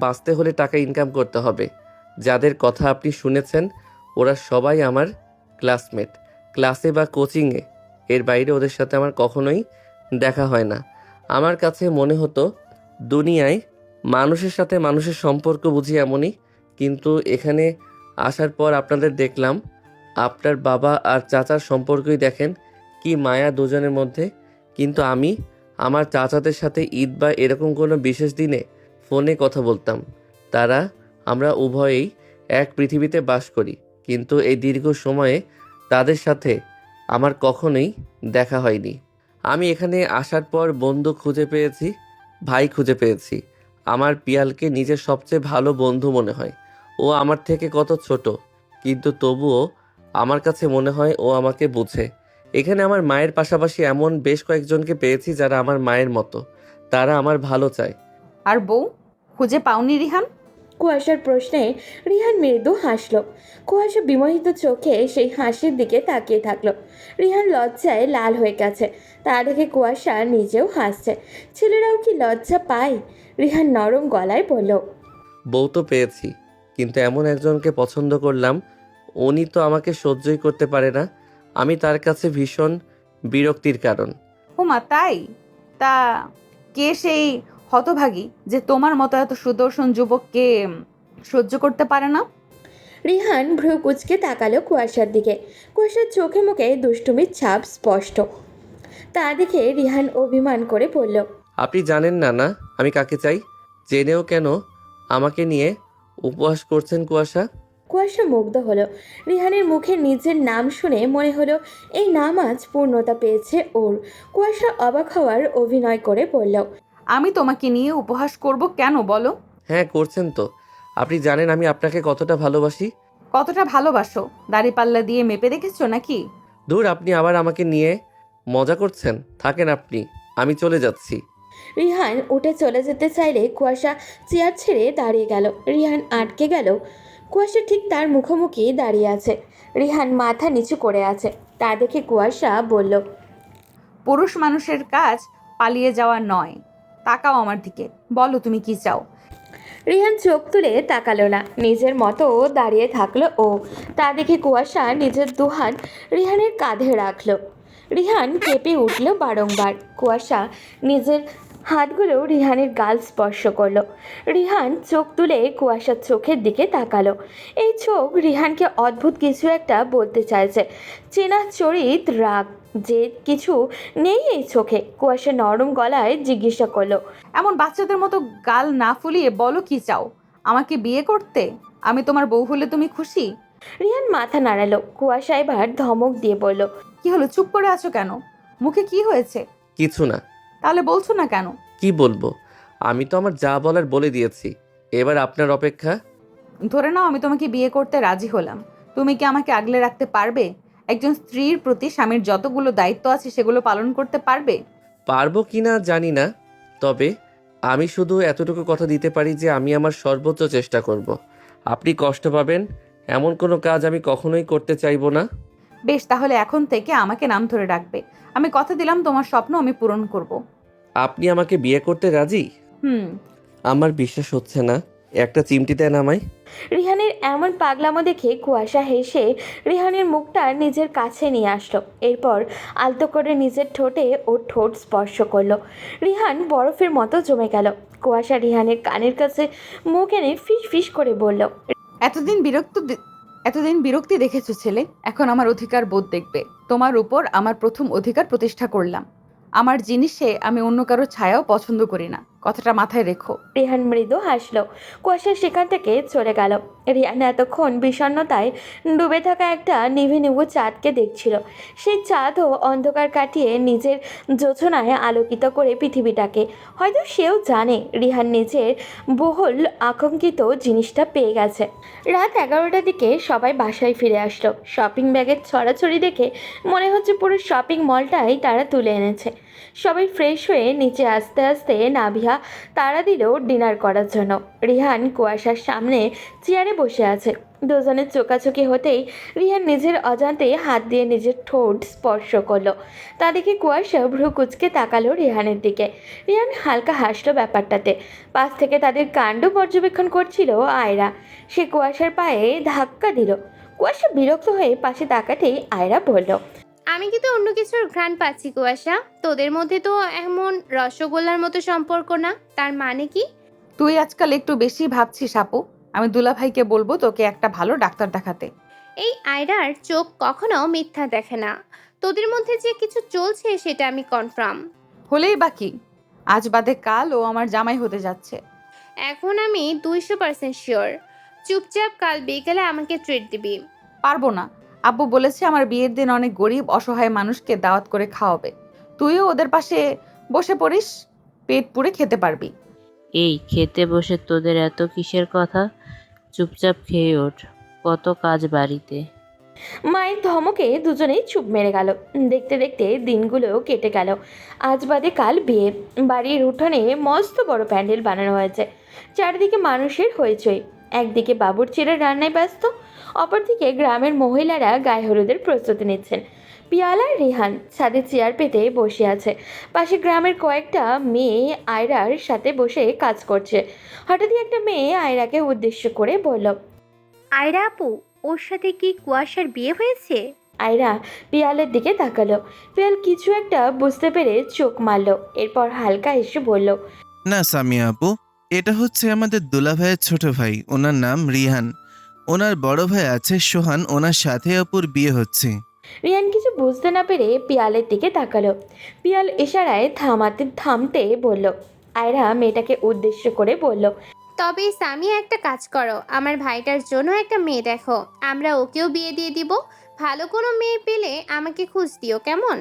বাঁচতে হলে টাকা ইনকাম করতে হবে। যাদের কথা আপনি শুনেছেন ওরা সবাই আমার ক্লাসমেট, ক্লাসে বা কোচিংয়ে, এর বাইরে ওদের সাথে আমার কখনোই দেখা হয় না। আমার কাছে মনে হতো দুনিয়ায় মানুষের সাথে মানুষের সম্পর্ক বুঝি এমনই, কিন্তু এখানে আসার পর আপনাদের দেখলাম, আপনার বাবা আর চাচার সম্পর্কই দেখেন কি মায়া দুজনের মধ্যে। কিন্তু আমি আমার চাচাদের সাথে ঈদ বা এরকম কোনো বিশেষ দিনে ফোনে কথা বলতাম। তারা আমরা উভয়েই এক পৃথিবীতে বাস করি, কিন্তু এই দীর্ঘ সময়ে তাদের সাথে আমার কখনোই দেখা হয়নি। আমি এখানে আসার পর বন্ধু খুঁজে পেয়েছি, ভাই খুঁজে পেয়েছি। আমার পিয়ালকে নিজের সবচেয়ে ভালো বন্ধু মনে হয়। ও আমার থেকে কত ছোট, কিন্তু তবুও আমার কাছে মনে হয় ও আমাকে বোঝে। এখানে আমার মায়ের পাশাপাশি এমন বেশ কয়েকজনকে পেয়েছি যারা আমার মায়ের মতো। তারা আমার ভালো চায়। আর বউ খুঁজে পাওনি রিহান? কুয়াশার প্রশ্নে রিহান মৃদু হাসল। কুয়াশা বিমোহিত চোখে সেই হাসির দিকে তাকিয়ে থাকলো। রিহান লজ্জায় লাল হয়ে গেছে। তা দেখে কুয়াশা নিজেও হাসছে। ছেলেরাও কি লজ্জা পায়? রিহান নরম গলায় বলল, বউ তো পেয়েছি, কিন্তু এমন একজনকে পছন্দ করলাম, উনি তো আমাকে সহ্যই করতে পারে না। আমি তার কাছে ভীষণ বিরক্তির কারণ। ওমা তাই? তা কে সেই হতভাগী যে তোমার মতো এত সুদর্শন যুবককে সহ্য করতে পারে না? রিহান ভ্রু কুচকে তাকালো কুয়াশার দিকে। কুয়াশার চোখে মুখে দুষ্টুমির ছাপ স্পষ্ট। তা দেখে রিহান অভিমান করে বলল, আপনি জানেন না না আমি কাকে চাই? জেনেও কেন আমাকে নিয়ে উপহাস করছেন কুয়াশা? কুয়াশা মুগ্ধ হলো। রিহানের মুখে নিজের নাম শুনে মনে হলো এই নাম আজ পূর্ণতা পেয়েছে ওর। কুয়াশা অবাক হওয়ার অভিনয় করে বলল, আমি তোমাকে নিয়ে উপহাস করব কেন বলো? হ্যাঁ করছেন তো। আপনি জানেন আমি আপনাকে কতটা ভালোবাসি। কতটা ভালোবাসো দাড়িপাল্লা দিয়ে মেপে দেখেছো নাকি? দূর, আপনি আবার আমাকে নিয়ে মজা করছেন। থাকেন আপনি, আমি চলে যাচ্ছি। রিহান উঠে চলে যেতে চাইলে কুয়াশা চেয়ার ছেড়ে দাঁড়িয়ে গেল। রিহান আটকে গেল। কুয়াশা ঠিক তার মুখোমুখি দাঁড়িয়ে আছে। রিহান মাথা নিচু করে আছে। তা দেখে কুয়াশা বলল, পুরুষ মানুষের কাজ পালিয়ে যাওয়া নয়। তাকাও আমার দিকে, বলো তুমি কি চাও? রিহান চোখ তুলে তাকালো না। নিজের মতো দাঁড়িয়ে থাকলো ও। তা দেখে কুয়াশা নিজের দুহাত রিহানের কাঁধে রাখলো। রিহান কেঁপে উঠল বারংবার। কুয়াশা নিজের হাতগুলো রিহানের গাল স্পর্শ করলো। রিহান চোখ তুলে কুয়াশার চোখের দিকে তাকালো। এই চোখ রিহানকে অদ্ভুত কিছু একটা বলতে চাইছে। চেনা চরিত রাগ যে কিছু নেই এই চোখে। কুয়াশা নরম গলায় জিজ্ঞাসা করলো, এমন বাচ্চাদের মতো গাল না ফুলিয়ে বলো কি চাও? আমাকে বিয়ে করতে? আমি তোমার বউ হলে তুমি খুশি? রিহান মাথা নাড়ালো। কুয়াশা এবার ধমক দিয়ে বলল, কি হলো, চুপ করে আছো কেন? মুখে কি হয়েছে? কিছু না। তাহলে বলছো না কেন? কি বলবো? আমি তো আমার যা বলার বলে দিয়েছি। এবার আপনার অপেক্ষা। ধরে নাও আমি তোমাকে বিয়ে করতে রাজি হলাম, তুমি কি আমাকে আগলে রাখতে পারবে? একজন স্ত্রীর প্রতি স্বামীর যতগুলো দায়িত্ব আছে সেগুলো পালন করতে পারবে? পারবো কিনা জানি না, তবে আমি শুধু এতটুকু কথা দিতে পারি যে আমি আমার সর্বোচ্চ চেষ্টা করব। আপনি কষ্ট পাবেন এমন কোনো কাজ আমি কখনোই করতে চাইবো না। বেশ, তাহলে এখন থেকে আমাকে নাম ধরে ডাকবে। আমি কথা দিলাম তোমার স্বপ্ন আমি পূরণ করব। আপনি আমাকে বিয়ে করতে রাজি? হুম। আমার বিশ্বাস হচ্ছে না। একটা চিমটি দেন আমায়। রিহানের এমন পাগলামো দেখে কুয়াশা হেসে রিহানের মুখটা নিজের কাছে নিয়ে আসলো। এরপর আলতো করে নিজের ঠোঁটে ওর ঠোঁট স্পর্শ করলো। রিহান বরফের মতো জমে গেল। কুয়াশা রিহানের কানের কাছে মুখ এনে ফিস ফিস করে বলল, এতদিন বিরক্তি দেখেছো ছেলে, এখন আমার অধিকার বোধ দেখবে। তোমার উপর আমার প্রথম অধিকার প্রতিষ্ঠা করলাম। আমার জিনিসে আমি অন্য কারো ছায়াও পছন্দ করি না, কথাটা মাথায় রেখো। রিহান মৃদু হাসলো। কুয়াশা সেখান থেকে চলে গেল। রিহান এতক্ষণ বিষণ্ণতায় ডুবে থাকা একটা নিভে নিভু চাঁদকে দেখছিল। সেই চাঁদও অন্ধকার কাটিয়ে নিজের যোজনায় আলোকিত করে পৃথিবীটাকে। হয়তো সেও জানে রিহান নিজের বহুল আকাঙ্ক্ষিত জিনিসটা পেয়ে গেছে। রাত 11টার দিকে সবাই বাসায় ফিরে আসলো। শপিং ব্যাগের ছড়াছড়ি দেখে মনে হচ্ছে পুরো শপিং মলটাই তারা তুলে এনেছে। সবাই ফ্রেশ হয়ে নিচে আসতে আসতে নাভিয়া তাড়া দিল ডিনার করার জন্য। রিহান কুয়াশার সামনে চেয়ারে বসে আছে। দুজনের চোকাচোকি হতেই রিহান নিজের অজান্তে হাত দিয়ে নিজের ঠোঁট স্পর্শ করলো। তা দেখে কুয়াশা ভ্রু কুচকে তাকালো রিহানের দিকে। রিহান হালকা হাসলো ব্যাপারটাতে। পাশ থেকে তাদের কাণ্ড পর্যবেক্ষণ করছিল আয়রা। সে কুয়াশার পায়ে ধাক্কা দিল। কুয়াশা বিরক্ত হয়ে পাশে তাকাতেই আয়রা বলল, আমি কিন্তু অন্য কিছুর ঘ্রাণ পাচ্ছি কুয়াশা। তোদের মধ্যে তো এমন রসগোল্লার মতো সম্পর্ক না, তার মানে কি? তুই আজকাল একটু বেশি ভাবছিস আপু। আমি দুলাভাইকে বলবো তোকে একটা ভালো ডাক্তার দেখাতে। এই আয়রার চোখ কখনো মিথ্যা দেখে না। তোদের মধ্যে যে কিছু চলছে সেটা আমি কনফার্ম। হলেই বাকি, আজ বাদে কাল ও আমার জামাই হতে যাচ্ছে। এখন আমি 200% শিওর। চুপচাপ কাল বিকেলে আমাকে ট্রিট দিবি। পারবো না, আব্বু বলেছে আমার বিয়ের দিন অনেক গরিব অসহায় মানুষকে দাওয়াত করে খাওয়াবে। তুইও ওদের পাশে বসে পড়িস, পেট পুড়ে খেতে পারবি। এই খেতে বসে তোদের এত কিসের কথা? চুপচাপ খেয়ে ওঠ, কত কাজ বাড়িতে। মায়ের ধমকে দুজনেই চুপ মেরে গেল। দেখতে দেখতে দিনগুলো কেটে গেল। আজ বাদে কাল বিয়ে। বাড়ির উঠোনে মস্ত বড় প্যান্ডেল বানানো হয়েছে। চারিদিকে মানুষের হইচই। একদিকে বাবুর্চিরা রান্নায় ব্যস্ত, অপরদিকে গ্রামের মহিলারা গায়ে হলুদের প্রস্তুতি নিচ্ছেন। পিয়াল আর রিহান ছাদে চেয়ার পেতে বসে আছে। পাশে গ্রামের কয়েকটা মেয়ে আয়রার সাথে বসে কাজ করছে। হঠাৎই একটা মেয়ে আয়রাকে উদ্দেশ্য করে বলল, আয়রা আপু, ওর সাথে কি কুয়াশার বিয়ে হয়েছে? আয়রা পিয়ালের দিকে তাকালো। পিয়াল কিছু একটা বুঝতে পেরে চোখ মারল, এরপর হালকা এসে বলল, না সামিয়া আপু, এটা হচ্ছে আমাদের দুলা ভাইয়ের ছোট ভাই, ওনার নাম রিহান। ওনার বড় ভাই আছে সোহান, ওনার সাথে অপুর বিয়ে হচ্ছে। রিয়ান কিছু বুঝতে না পেরে পিয়ালের দিকে তাকালো। পিয়াল ইশারায় থামতে বলল। আয়রা মেয়েটাকে উদ্দেশ্য করে বলল, তবে সামিয়া একটা কাজ করো, আমার ভাইটার জন্য একটা মেয়ে দেখো, আমরা ওকেও বিয়ে দিয়ে দিব। ভালো কোনো মেয়ে পেলে আমাকে খোঁজ দিও, কেমন?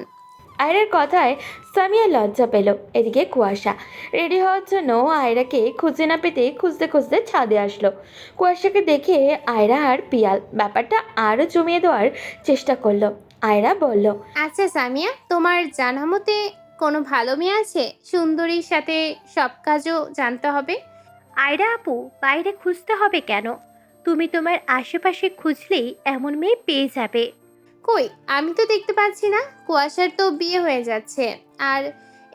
আয়রার কথায় সামিয়া লজ্জা পেল। এদিকে কুয়াশা রেডি হওয়ার জন্য আয়রাকে খুঁজে না পেতে খুঁজতে খুঁজতে ছাদে আসলো। কুয়াশাকে দেখে আয়রা আর পিয়াল ব্যাপারটা আরও জমিয়ে দেওয়ার চেষ্টা করলো। আয়রা বলল, আচ্ছা সামিয়া, তোমার জানা মতে কোনো ভালো মেয়ে আছে? সুন্দরীর সাথে সব কাজও জানতে হবে। আয়রা আপু, বাইরে খুঁজতে হবে কেন? তুমি তোমার আশেপাশে খুঁজলেই এমন মেয়ে পেয়ে যাবে। কই, আমি তো দেখতে পাচ্ছি না। কুয়াশার তো বিয়ে হয়ে যাচ্ছে, আর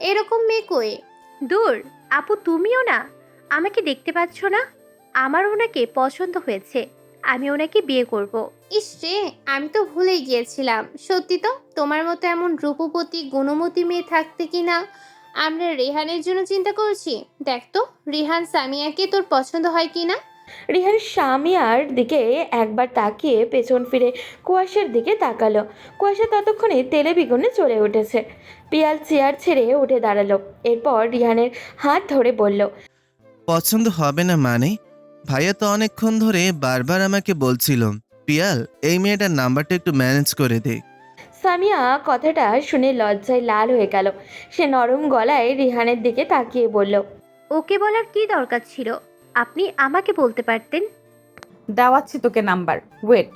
এরকম মেয়ে কই? দূর আপু, তুমিও না আমাকে দেখতে পাচ্ছ না? আমার ওনাকে পছন্দ হয়েছে, আমি ওনাকে বিয়ে করব। ইস রে, আমি তো ভুলেই গিয়েছিলাম। সত্যি তো, তোমার মতো এমন রূপবতী গুণমতী মেয়ে থাকতে কি না আমরা রেহানের জন্য চিন্তা করছি। দেখ তো রিহান সামিয়াকে তোর পছন্দ হয় কি না। রিহান সামিয়ার দিকে একবার তাকিয়ে পেছন ফিরে কুয়াশার দিকে তাকালো। কুয়াশা ততক্ষণে তেলে বিগুনে চলে উঠেছে। পিয়াল চেয়ার ছেড়ে উঠে দাঁড়ালো, এরপর রিহানের হাত ধরে বলল, পছন্দ হবে না মানে? ভাইয়া তো অনেকক্ষণ ধরে বারবার আমাকে বলছিল, পিয়াল এই মেয়েটার নাম্বারটা একটু ম্যানেজ করে দে। সামিয়া কথাটা শুনে লজ্জায় লাল হয়ে গেল। সে নরম গলায় রিহানের দিকে তাকিয়ে বলল, ওকে বলার কি দরকার ছিল? আপনি আমাকে বলতে পারতেন। দেওয়াচ্ছি তোকে নাম্বার, ওয়েট।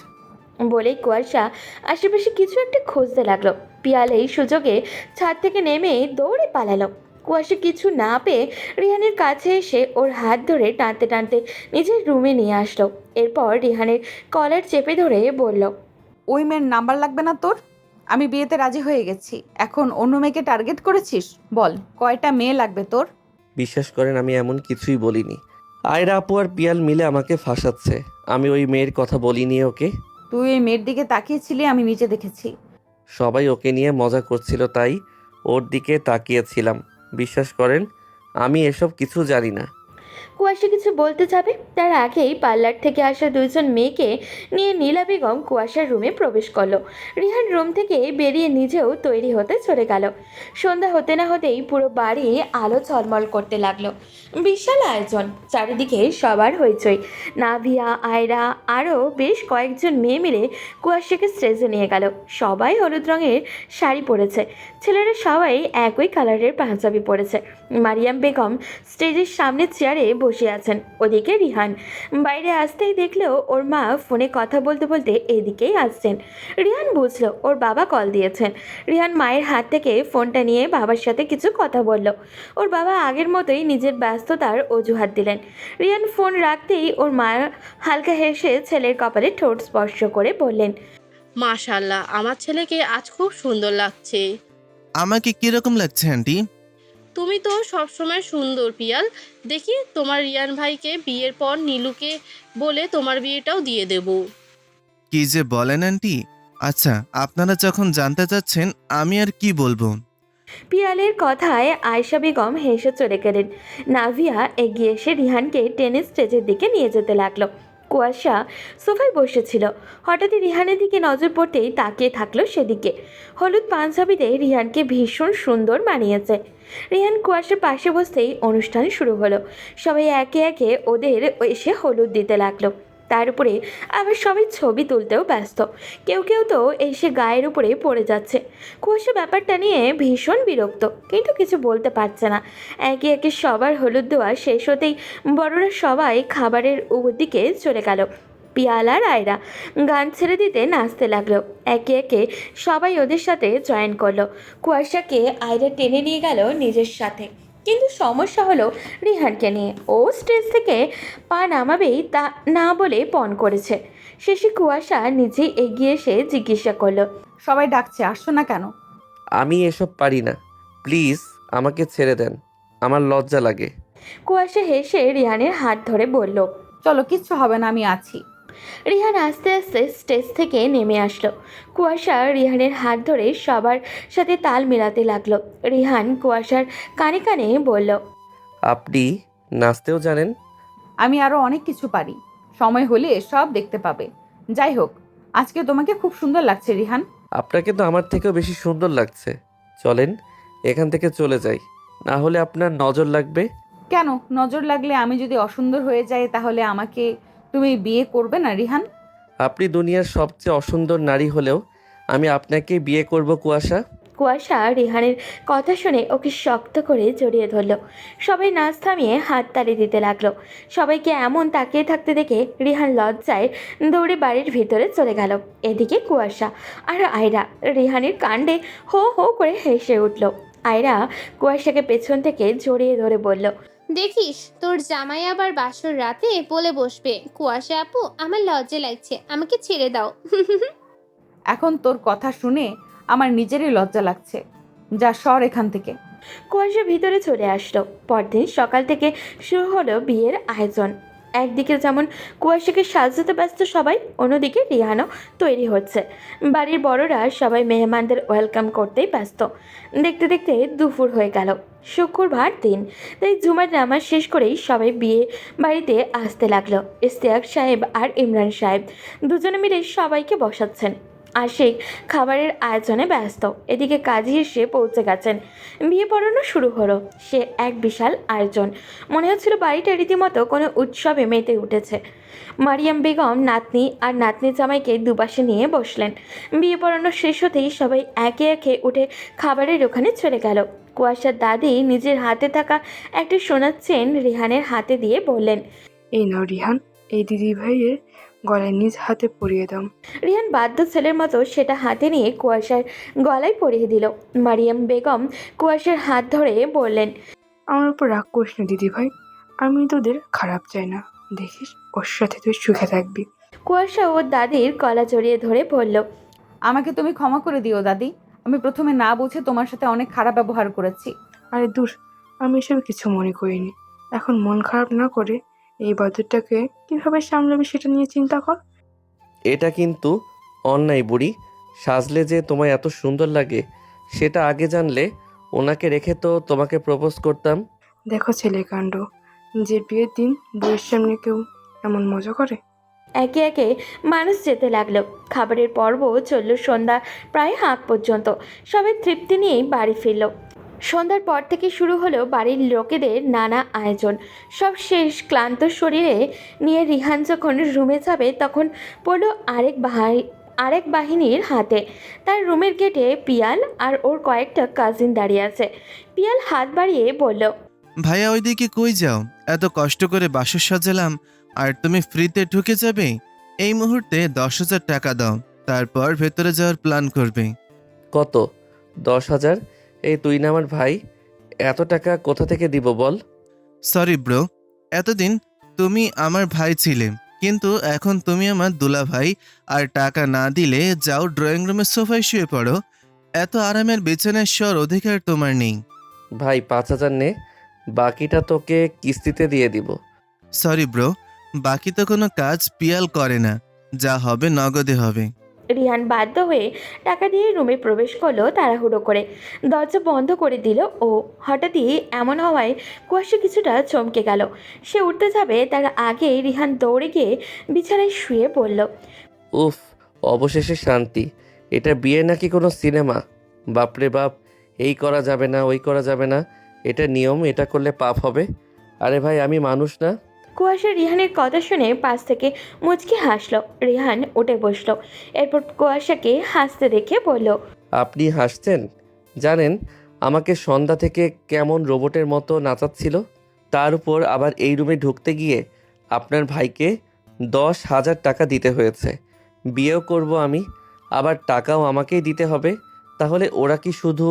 বলেই কুয়াশা আশেপাশে কিছু একটা খুঁজতে লাগলো। পিয়াল এই সুযোগে ছাদ থেকে নেমে দৌড়ে পালালো। কুয়াশা কিছু না পেয়ে রিহানের কাছে এসে ওর হাত ধরে টানতে টানতে নিজের রুমে নিয়ে আসলো। এরপর রিহানের কলার চেপে ধরে বলল, ওই মেয়ের নাম্বার লাগবে না তোর? আমি বিয়েতে রাজি হয়ে গেছি, এখন অন্য মেয়েকে টার্গেট করেছিস? বল, কয়টা মেয়ে লাগবে তোর? বিশ্বাস করেন আমি এমন কিছুই বলিনি। আয়রা আপু আর পিয়াল মিলে আমাকে ফাঁসাচ্ছে। আমি ওই মেয়ের কথা বলিনি ওকে। তুই ওই মেয়ের দিকে তাকিয়েছিলি, আমি নিজে দেখেছি। সবাই ওকে নিয়ে মজা করছিল তাই ওর দিকে তাকিয়েছিলাম। বিশ্বাস করেন আমি এসব কিছু জানি না। কুয়াশা কিছু বলতে যাবে তার আগেই পার্লার থেকে আসা দুইজন মেয়েকে নিয়ে নীলা বেগম কুয়াশার রুমে প্রবেশ করলো। রিহান রুম থেকে বেরিয়ে নিজেও তৈরি হতে চলে গেল। সন্ধ্যা হতে না হতেই পুরো বাড়ি আলো ঝলমল করতে লাগলো। বিশাল আয়োজন, চারিদিকে সবার হইচই। নাভিয়া, আয়রা আরও বেশ কয়েকজন মেয়ে মিলে কুয়াশাকে স্টেজে নিয়ে গেল। সবাই হলুদ রঙের শাড়ি পরেছে, ছেলেরা সবাই একই কালারের পাঞ্জাবি পরেছে। মারিয়াম বেগম স্টেজের সামনে চেয়ারে বসে আছেন। ওদিকে রিহান বাইরে আসতেই দেখলেও ওর মা ফোনে কথা বলতে বলতে এদিকেই আসছেন। রিহান বুঝলো ওর বাবা কল দিয়েছেন। রিহান মায়ের হাত থেকে ফোনটা নিয়ে বাবার সাথে কিছু কথা বলল। ওর বাবা আগের মতোই নিজের ব্যস্ততার অজুহাত দিলেন। রিহান ফোন রাখতেই ওর মা হালকা হেসে ছেলের কপালে ঠোঁট স্পর্শ করে বললেন, মাশাল্লাহ, আমার ছেলেকে আজ খুব সুন্দর লাগছে। আমাকে কিরকম লাগছে আন্টি? তুমি তো সবসময় সুন্দর পিয়াল। দেখি তোমার রিয়ান ভাইকে বিয়ের পর নীলুকে বলে তোমার বিয়েটাও দিয়ে দেব। কি যে বলেন আন্টি। আচ্ছা, আপনারা যখন জানতে চাচ্ছেন আমি আর কি বলবো। পিয়ালের কথায় আয়েশা বেগম হেসে চলে গেলেন। নাভিয়া এগিয়ে এসে রিহানকে টেনিস স্টেজের দিকে নিয়ে যেতে লাগলো। কুয়াশা সোফায় বসেছিল। হঠাৎই রিহানের দিকে নজর পড়তেই তাকিয়ে থাকলো সেদিকে। হলুদ পাঞ্জাবিতে রিহানকে ভীষণ সুন্দর মানিয়েছে। রিহান কুয়াশার পাশে বসতেই অনুষ্ঠান শুরু হলো। সবাই একে একে ওদের এসে হলুদ দিতে লাগলো। তার উপরে আবার সবাই ছবি তুলতেও ব্যস্ত। কেউ কেউ তো এসে গায়ের উপরে পড়ে যাচ্ছে। কুয়াশা ব্যাপারটা নিয়ে ভীষণ বিরক্ত, কিন্তু কিছু বলতে পারছে না। একে একে সবার হলুদ দেওয়া শেষ হতেই বড়রা সবাই খাবারের দিকে চলে গেল। পিয়াল আর আয়রা গান ছেড়ে দিতে নাচতে লাগলো। একে একে সবাই ওদের সাথে জয়েন করলো। কুয়াশাকে আয়রা টেনে নিয়ে গেল নিজের সাথে, কিন্তু সমস্যা হলো রিহানকে নিয়ে। ও স্টেজ থেকে পা নামাবেই তা না বলে পণ করেছে। শেষে কুয়াশা নিজেই এগিয়ে এসে জিজ্ঞাসা করলো, সবাই ডাকছে, আসছো না কেন? আমি এসব পারি না, প্লিজ আমাকে ছেড়ে দেন, আমার লজ্জা লাগে। কুয়াশা হেসে রিহানের হাত ধরে বলল, চলো, কিচ্ছু হবে না, আমি আছি। রিহান আস্তে আস্তে স্টেজ থেকে নেমে আসলো। কুয়াশা রিহানের হাত ধরে সবার সাথে তাল মেলাতে লাগলো। রিহান কুয়াশার কানে কানে বলল, আপনি নাচতেও জানেন? আমি আরো অনেক কিছু পারি, সময় হলে সব দেখতে পাবে। যাই হোক, আজকে তোমাকে খুব সুন্দর লাগছে রিহান। আপনাকে তো আমার থেকেও বেশি সুন্দর লাগছে। চলেন এখান থেকে চলে যাই, না হলে আপনার নজর লাগবে। কেন নজর লাগলে? আমি যদি অসুন্দর হয়ে যাই তাহলে আমাকে তুমি বিয়ে করবে না রিহান? আপনি দুনিয়ার সবচেয়ে অসুন্দর নারী হলেও আমি আপনাকে বিয়ে করব কুয়াশা। কুয়াশা রিহানের কথা শুনে ওকে শক্ত করে জড়িয়ে ধরল। সবাই নাচ থামিয়ে হাততালি দিতে লাগলো। সবাইকে এমন তাকিয়ে থাকতে দেখে রিহান লজ্জায় দৌড়ে বাড়ির ভিতরে চলে গেল। এদিকে কুয়াশা আর আয়রা রিহানের কাণ্ডে হো হো করে হেসে উঠল। আয়রা কুয়াশাকে পেছন থেকে জড়িয়ে ধরে বলল, দেখিস তোর জামাই আবার বাসর রাতে বলে বসবে, কুয়াশা আপু আমার লজ্জা লাগছে, আমাকে ছেড়ে দাও। এখন তোর কথা শুনে আমার নিজেরই লজ্জা লাগছে। যা, সর এখান থেকে। কুয়াশা ভিতরে চলে আসলো। পরদিন সকাল থেকে শুরু হলো বিয়ের আয়োজন। একদিকে যেমন কুয়াশাকে সাজাতে ব্যস্ত সবাই, অন্যদিকে রিহানও তৈরি হচ্ছে। বাড়ির বড়রা সবাই মেহমানদের ওয়েলকাম করতেই ব্যস্ত। দেখতে দেখতে দুপুর হয়ে গেল। শুক্রবার দিন, তাই জুমার নামাজ শেষ করেই সবাই বিয়ে বাড়িতে আসতে লাগলো। ইশতিয়াক সাহেব আর ইমরান সাহেব দুজনে মিলে সবাইকে বসাচ্ছেন। আশিক খাবারের আয়োজনে ব্যস্ত। এদিকে কাজী এসে পৌঁছে গেছেন। বিয়ে পড়ানো শুরু হলো। সে এক বিশাল আয়োজন। মনে হচ্ছিল বাড়িটা রীতিমতো কোনো উৎসবে মেতে উঠেছে। মারিয়াম বেগম নাতনি আর নাতনি জামাইকে দুপাশে নিয়ে বসলেন। বিয়ে পড়ানো শেষ হতেই সবাই একে একে উঠে খাবারের ওখানে চলে গেল। কুয়াশার দাদি নিজের হাতে থাকা একটা সোনার চেন রিহানের হাতে দিয়ে বললেন, এই নাও রিহান, এই দিদি ভাইয়ের গলায় নিজ হাতে পরিয়ে দাও। রিহান বাধ্য ছেলের মতো সেটা হাতে নিয়ে কুয়াশার গলায় পরিয়ে দিল। মারিয়াম বেগম কুয়াশার হাত ধরে বললেন, আমার উপর রাগ করিস না দিদি ভাই, আমি তোদের খারাপ চাই না, দেখিস ওর সাথে তুই সুখে থাকবি। কুয়াশা ওর দাদির গলা জড়িয়ে ধরে বলল, আমাকে তুমি ক্ষমা করে দিও দাদি, আমি প্রথমে না বুঝে তোমার সাথে অনেক খারাপ ব্যবহার করেছি। আরে দূর, আমি এসব কিছু মনে করিনি। এখন মন খারাপ না করে এই বাদরটাকে কিভাবে সামলাবি সেটা নিয়ে চিন্তা কর। এটা কিন্তু অন্যায় বুড়ি, সাজলে যে তোমায় এত সুন্দর লাগে সেটা আগে জানলে ওনাকে রেখে তো তোমাকে প্রপোজ করতাম। দেখো ছেলে কাণ্ড, যে বিয়ের দিন বউয়ের সামনে কেউ এমন মজা করে। একে একে মানুষ যেতে লাগলো। খাবারের পর্ব চলল সন্ধ্যা প্রায় হাত পর্যন্ত। সবাই তৃপ্তি নিয়েই বাড়ি ফিরল। সন্ধ্যার পর থেকে শুরু হলো বাড়ির লোকেদের নানা আয়োজন। সব শেষ, ক্লান্ত শরীরে নিয়ে রিহান যখন রুমে যাবে তখন পড়ল আরেক বাহিনীর হাতে। তার রুমের গেটে পিয়াল আর ওর কয়েকটা কাজিন দাঁড়িয়ে আছে। পিয়াল হাত বাড়িয়ে বলল, ভাইয়া ওইদিকে কই যাও? এত কষ্ট করে বাসর সাজালাম আর তুমি ফ্রিতে ঢুকে যাবে? এই মুহূর্তে 10,000 টাকা দাও, তারপর ভেতরে যাওয়ার প্ল্যান করবে। কত? 10,000? এই তুই না আমার ভাই, এত টাকা কোথা থেকে দিব বল? সরি ব্রো, এতদিন তুমি আমার ভাই ছিলে, কিন্তু এখন তুমি আমার দুলা ভাই, আর টাকা না দিলে যাও ড্রয়িং রুমের সোফায় শুয়ে পড়ো। এত আরামের বিছানায় শোয়ার অধিকার তোমার নেই। ভাই 5,000 নে, বাকিটা তোকে কিস্তিতে দিয়ে দিব। সরি ব্রো, বাকি তো কোনো কাজ পিয়াল করে না, যা হবে নগদে হবে। রিহান বাধ্য হয়ে টাকা দিয়ে রুমে প্রবেশ করলো তাড়াহুড়ো করে। দরজা বন্ধ করে দিল ও। হঠাৎই এমন হওয়ায় কুয়াশা কিছুটা চমকে গেল। সে উঠতে যাবে তার আগে রিহান দৌড়ে গিয়ে বিছানায় শুয়ে পড়ল। উফ, অবশেষে শান্তি। এটা বিয়ে নাকি কোনো সিনেমা? বাপরে বাপ, এই করা যাবে না, ওই করা যাবে না, এটা নিয়ম, এটা করলে পাপ হবে। আরে ভাই, আমি মানুষ না? কুয়াশা রিহানের কথা শুনে পাশ থেকে মুচকি হাসলো। রিহান উঠে বসলো, এরপর কুয়াশাকে হাসতে দেখে বলল, আপনি হাসছেন? জানেন আমাকে সন্ধ্যা থেকে কেমন রোবটের মতো নাচাচ্ছিল। তার উপর আবার এই রুমে ঢুকতে গিয়ে আপনার ভাইকে 10,000 টাকা দিতে হয়েছে। বিয়েও করব আমি, আবার টাকাও আমাকেই দিতে হবে। তাহলে ওরা কি শুধু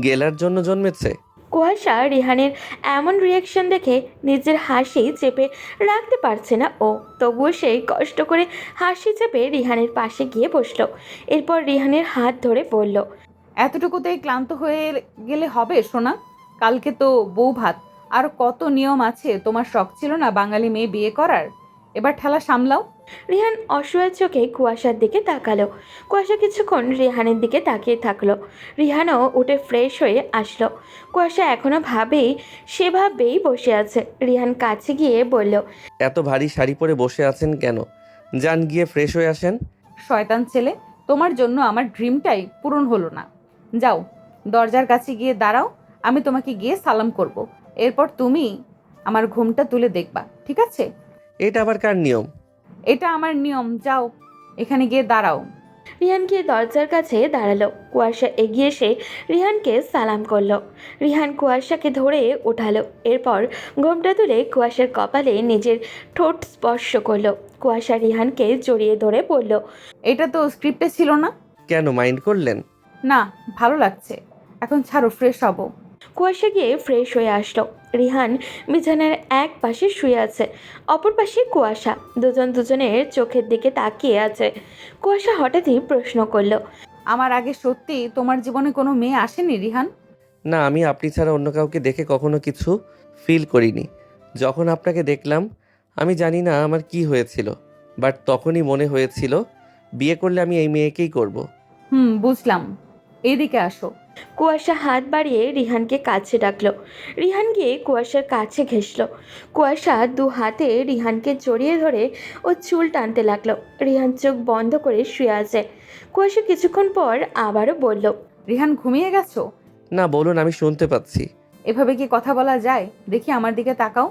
গেলার জন্য জন্মেছে? কুয়াশা রিহানের এমন রিয়াকশন দেখে নিজের হাসি চেপে রাখতে পারছে না ও। তবুও সেই কষ্ট করে হাসি চেপে রিহানের পাশে গিয়ে বসলো। এরপর রিহানের হাত ধরে বলল, এতটুকুতে ক্লান্ত হয়ে গেলে হবে সোনা? কালকে তো বউ ভাত, আর কত নিয়ম আছে। তোমার শখ ছিল না বাঙালি মেয়ে বিয়ে করার? এবার ঠেলা সামলাও। রিহান অসহায় চোখে কুয়াশার দিকে তাকালো। কুয়াশা কিছুক্ষণ রিহানের দিকে তাকিয়ে থাকলো। রিহানও উঠে ফ্রেশ হয়ে আসলো। কুয়াশা এখনো সেভাবেই বসে আছে। রিহান কাছে গিয়ে বলল, এত ভারী শাড়ি পরে বসে আছেন কেন? যান গিয়ে ফ্রেশ হয়ে আসেন। শয়তান ছেলে, তোমার জন্য আমার ড্রিমটাই পূরণ হলো না। যাও দরজার কাছে গিয়ে দাঁড়াও, আমি তোমাকে গিয়ে সালাম করব। এরপর তুমি আমার ঘুমটা তুলে দেখবা, ঠিক আছে? এটা আবার কার নিয়ম? এটা আমার নিয়ম। যাও এখানে গিয়ে দাঁড়াও। রিহান গিয়ে দরজার কাছে দাঁড়ালো। কুয়াশা এগিয়ে এসে রিহানকে সালাম করলো। রিহান কুয়াশাকে ধরে উঠালো। এরপর ঘোমটা তুলে কুয়াশার কপালে নিজের ঠোঁট স্পর্শ করলো। কুয়াশা রিহানকে জড়িয়ে ধরে বলল, এটা তো স্ক্রিপ্টে ছিল না। কেন মাইন্ড করলেন? না, ভালো লাগছে। এখন ছাড়ো, ফ্রেশ হবো। কুয়াশা গিয়ে ফ্রেশ হয়ে আসলো। রিহান বিছানার এক পাশে শুয়ে আছে, অপর পাশে কুয়াশা। দুজন দুজনের চোখের দিকে তাকিয়ে আছে। কুয়াশা হঠাৎই প্রশ্ন করলো, আমার আগে সত্যি তোমার জীবনে কোনো মেয়ে আসেনি রিহান? না, আমি আপনি ছাড়া অন্য কাউকে দেখে কখনো কিছু ফিল করিনি। যখন আপনাকে দেখলাম আমি জানি না আমার কি হয়েছিল, বাট তখনই মনে হয়েছিল বিয়ে করলে আমি এই মেয়েকেই করব। বুঝলাম। এইদিকে আসো। কুয়াশা হাত বাড়িয়ে রিহানকে কাছে ডাকলো। রিহান গিয়ে কুয়াশার কাছে ঘেঁষলো। কুয়াশা দু হাতে রিহানকে জড়িয়ে ধরে ও চুল টানতে লাগলো। রিহান চোখ বন্ধ করে শুয়ে আছে। কুয়াশা কিছুক্ষণ পর আবারও বলল, রিহান ঘুমিয়ে গেছো? না, বলুন, আমি শুনতে পাচ্ছি। এভাবে কি কথা বলা যায়? দেখি আমার দিকে তাকাও।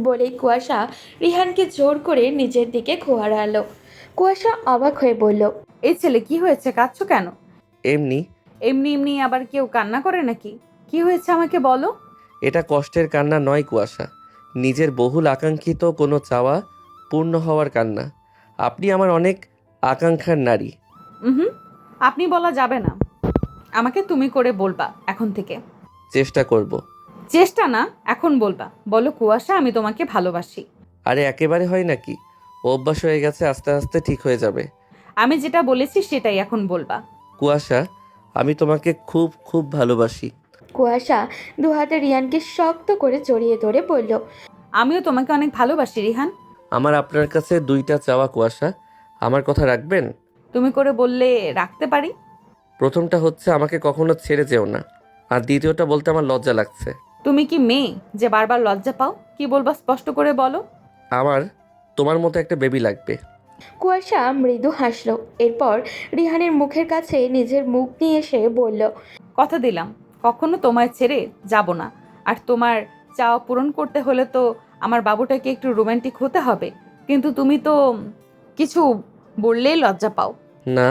বলেই কুয়াশা রিহানকে জোর করে নিজের দিকে ঘোরালো। কুয়াশা অবাক হয়ে বলল, এই ছেলে কি হয়েছে, কাঁদছো কেন? এমনি। এমনি এমনি আবার কেউ কান্না করে নাকি? কি হয়েছে আমাকে বলো। এটা কষ্টের কান্না নয় কুয়াশা, নিজের বহুল আকাঙ্ক্ষিত কোনো চাওয়া পূর্ণ হওয়ার কান্না। আপনি আমার অনেক আকাঙ্ক্ষার নারী। আপনি বলা যাবে না, আমাকে তুমি করে বলবা এখন থেকে। চেষ্টা করব। চেষ্টা না, এখন বলবা। বলো কুয়াশা, আমি তোমাকে ভালোবাসি। আরে একেবারে হয় নাকি? অভ্যাস হয়ে গেছে, আস্তে আস্তে ঠিক হয়ে যাবে। আমি যেটা বলেছি সেটাই এখন বলবা। কুয়াশা, আমি তোমাকে খুব খুব ভালোবাসি। কুয়াশা দু হাতে রিহানকে শক্ত করে জড়িয়ে ধরে বলল, আমিও তোমাকে অনেক ভালোবাসি রিহান। আমার আপনার কাছে 2টা চাওয়া কুয়াশা, আমার কথা রাখবেন? তুমি করে বললে রাখতে পারি। প্রথমটা হচ্ছে আমাকে কখনো ছেড়ে যেও না, আর দ্বিতীয়টা বলতে আমার লজ্জা লাগছে। তুমি কি মেয়ে যে বারবার লজ্জা পাও? কি বলবা স্পষ্ট করে বলো। আমার তোমার মতো একটা বেবি লাগবে। কুয়াশা মৃদু হাসলো। এরপর রিহানের মুখের কাছে নিজের মুখ নিয়ে এসে বলল, কথা দিলাম কখনো তোমায় ছেড়ে যাব না। আর তোমার চাওয়া পূরণ করতে হলে তো আমার বাবুটাকে একটু রোমান্টিক হতে হবে। কিন্তু তুমি তো কিছু বললেই লজ্জা পাও। না,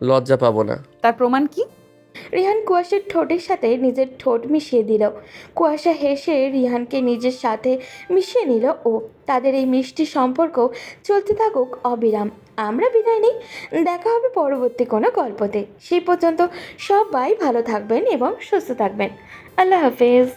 লজ্জা পাবো না। তার প্রমাণ কি? রিহান কুয়াশার ঠোঁটের সাথে নিজের ঠোঁট মিশিয়ে দিল। কুয়াশা হেসে রিহানকে নিজের সাথে মিশিয়ে নিল ও তাদের এই মিষ্টি সম্পর্ক চলতে থাকুক অবিরাম। আমরা বিদায় নিই, দেখা হবে পরবর্তী কোনো গল্পতে। সেই পর্যন্ত সবাই ভালো থাকবেন এবং সুস্থ থাকবেন। আল্লাহ হাফেজ।